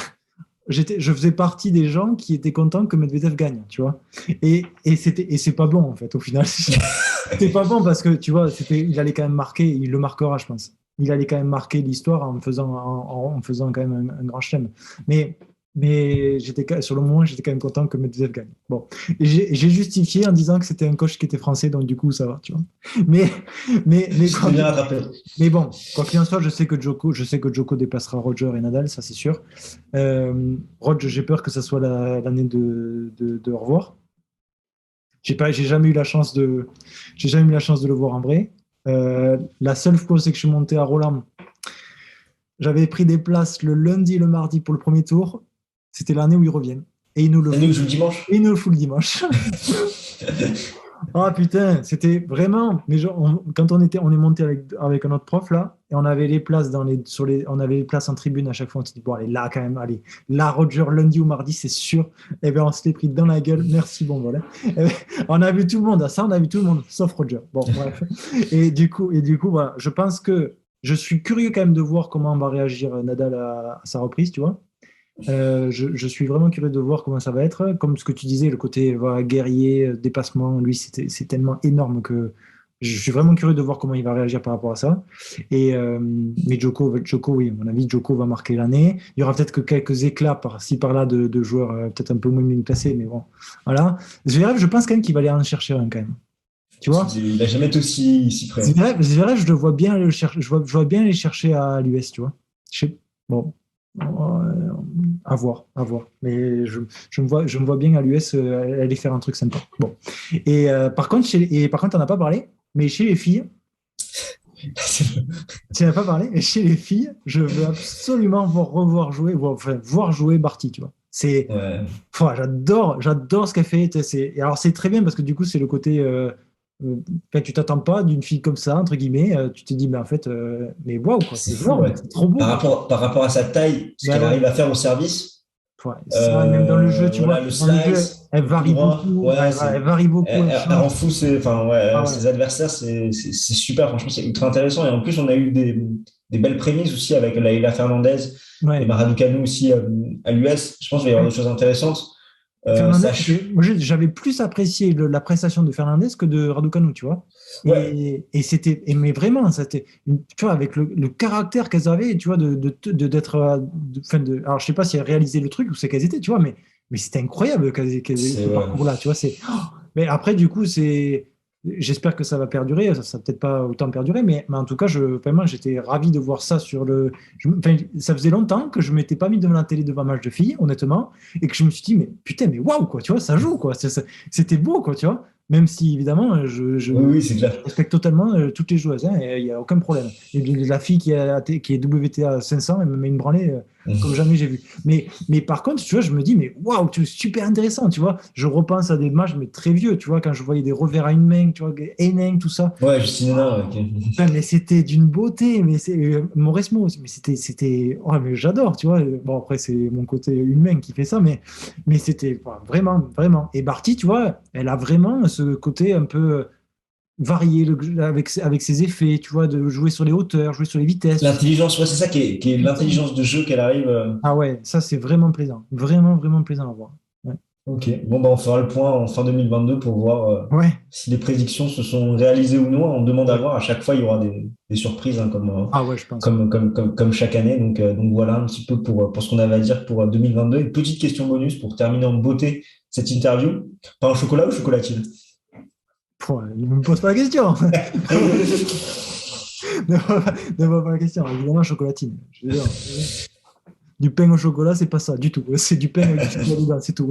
je faisais partie des gens qui étaient contents que Medvedev gagne, tu vois. Et c'est pas bon en fait au final. C'était pas bon parce que tu vois, il allait quand même marquer, il le marquera, je pense. Il allait quand même marquer l'histoire en faisant quand même un grand chelem. Mais sur le moment, j'étais quand même content que Medvedev gagne. Bon, et j'ai justifié en disant que c'était un coach qui était français, donc du coup, ça va, tu vois. Mais bon, quoi qu'il en soit, je sais que Djoko dépassera Roger et Nadal, ça c'est sûr. Roger, j'ai peur que ça soit l'année de au revoir. J'ai jamais eu la chance de le voir en vrai. La seule fois c'est que je suis monté à Roland, j'avais pris des places le lundi et le mardi pour le premier tour. C'était l'année où ils reviennent. Et ils nous le font le dimanche. Ah putain, c'était vraiment. Mais genre, quand on est monté avec un autre prof là, et on avait les places on avait les places en tribune à chaque fois. On s'est dit bon allez là quand même, allez là Roger lundi ou mardi c'est sûr. Et bien on s'était pris dans la gueule. Merci bon voilà. On a vu tout le monde à ça, on a vu tout le monde sauf Roger. Bon bref. Et du coup voilà, je pense que je suis curieux quand même de voir comment va réagir Nadal à sa reprise, tu vois. Je suis vraiment curieux de voir comment ça va être. Comme ce que tu disais, le côté guerrier, dépassement, lui, c'est tellement énorme que je suis vraiment curieux de voir comment il va réagir par rapport à ça. Mais Djoko, oui, à mon avis, Djoko va marquer l'année. Il y aura peut-être que quelques éclats par-ci, par-là de joueurs peut-être un peu moins bien placés, mais bon, voilà. Zverev, je pense quand même qu'il va aller en chercher un quand même. Tu vois, il n'a jamais été aussi près. Zverev, je le vois bien aller chercher. Je vois bien aller chercher à l'US, tu vois. Bon. À voir. Mais je me vois bien à l'US aller faire un truc sympa. Bon. Et par contre, on n'a pas parlé, mais chez les filles, tu n'as pas parlé, mais chez les filles, je veux absolument voir jouer Barty, tu vois. J'adore ce qu'elle fait. Alors c'est très bien parce que du coup, c'est le côté. Tu t'attends pas d'une fille comme ça entre guillemets, tu te dis mais en fait mais waouh quoi, c'est trop beau par rapport à sa taille, ce qu'elle arrive à faire au service, même dans le jeu tu vois, le slice, elle varie beaucoup, elle varie beaucoup, elle rend fou ses adversaires, c'est super, franchement c'est ultra intéressant. Et en plus on a eu des belles prémices aussi avec Laila Fernandez et Mara Ducanu aussi à l'US. Je pense qu'il va y avoir des choses intéressantes. Fernandez, moi, j'avais plus apprécié la prestation de Fernandez que de Raducanu, tu vois. Ouais. Et c'était, mais vraiment, c'était, tu vois, avec le caractère qu'elles avaient, tu vois, d'être, alors je sais pas si elles réalisaient le truc ou c'est qu'elles étaient, tu vois, mais c'était incroyable ce Ouais. parcours-là, tu vois. Mais après, du coup, j'espère que ça va perdurer. Ça peut-être pas autant perdurer, mais en tout cas, vraiment, j'étais ravi de voir ça enfin, ça faisait longtemps que je m'étais pas mis devant la télé devant un match de filles, honnêtement, et que je me suis dit, mais putain, mais waouh, quoi, tu vois, ça joue, quoi. C'était beau, quoi, tu vois. Même si, évidemment, Oui, c'est je clair. respecte totalement toutes les joueuses, hein, et il n'y a aucun problème. Et la fille qui est WTA 500, elle me met une branlée comme jamais j'ai vu. Mais par contre, tu vois, je me dis, mais waouh, super intéressant, tu vois. Je repense à des matchs, mais très vieux, tu vois, quand je voyais des revers à une main, tu vois, Henning, tout ça. Ouais, Justine Hénin, ok. Putain, mais c'était d'une beauté, mais c'est Mauresmo aussi, mais oh, mais j'adore, tu vois. Bon, après, c'est mon côté humain qui fait ça, mais c'était vraiment, vraiment. Et Barty, tu vois, elle a vraiment ce côté un peu varié avec ses effets, tu vois, de jouer sur les hauteurs, jouer sur les vitesses, tout ça. L'intelligence, ouais, c'est ça qui est Putain. l'intelligence de jeu qu'elle arrive. Ah ouais, ça, c'est vraiment plaisant. Vraiment, vraiment plaisant à voir. Ouais. Ok, bon, bah, on fera le point en fin 2022 pour voir Ouais. si les prédictions se sont réalisées ou non. On demande à Ouais. voir. À chaque fois, il y aura des surprises, hein, Ah ouais, je pense. comme chaque année. Donc voilà un petit peu pour ce qu'on avait à dire pour 2022. Une petite question bonus pour terminer en beauté cette interview. Pain au chocolat ou chocolatine? Ne me pose pas la question. Ne me pose pas la question. Évidemment, chocolatine. Je veux dire, du pain au chocolat, c'est pas ça du tout. C'est du pain avec du chocolat dedans, c'est tout.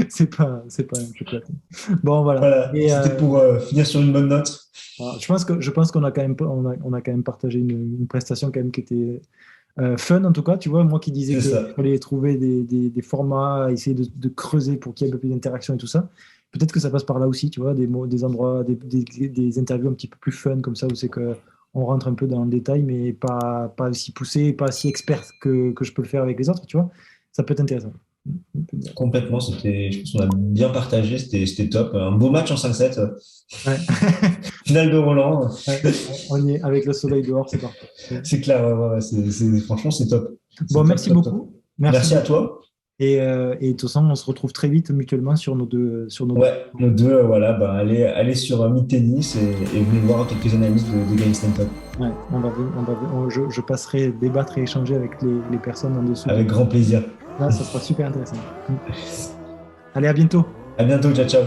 C'est pas une chocolatine. Bon, voilà. Voilà, Et c'était pour finir sur une bonne note. je pense qu'on a quand même, on a quand même partagé une prestation quand même qui était fun en tout cas. Tu vois, moi qui disais C'est qu'il ça. fallait trouver des formats, essayer de creuser pour qu'il y ait un peu plus d'interaction et tout ça. Peut-être que ça passe par là aussi, tu vois, des endroits, des interviews un petit peu plus fun comme ça, où c'est que on rentre un peu dans le détail, mais pas aussi poussé, pas si expert que je peux le faire avec les autres, tu vois. Ça peut être intéressant. Complètement, je pense qu'on a bien partagé, c'était top. Un beau match en 5-7. Ouais. Finale de Roland. Ouais, on y est avec le soleil dehors, c'est parfait. C'est clair, ouais, ouais, franchement, c'est top. Bon, C'est top, merci top, top. beaucoup. Merci Merci à beaucoup. toi. Et de toute façon, on se retrouve très vite mutuellement sur nos deux. Ouais, nos deux, voilà, bah, allez sur Meet Tennis et venez voir quelques analyses de Game Stanton. Ouais, je passerai débattre et échanger avec les personnes en dessous. Avec grand plaisir. Là, ça sera super intéressant. Allez, à bientôt. À bientôt, ciao, ciao.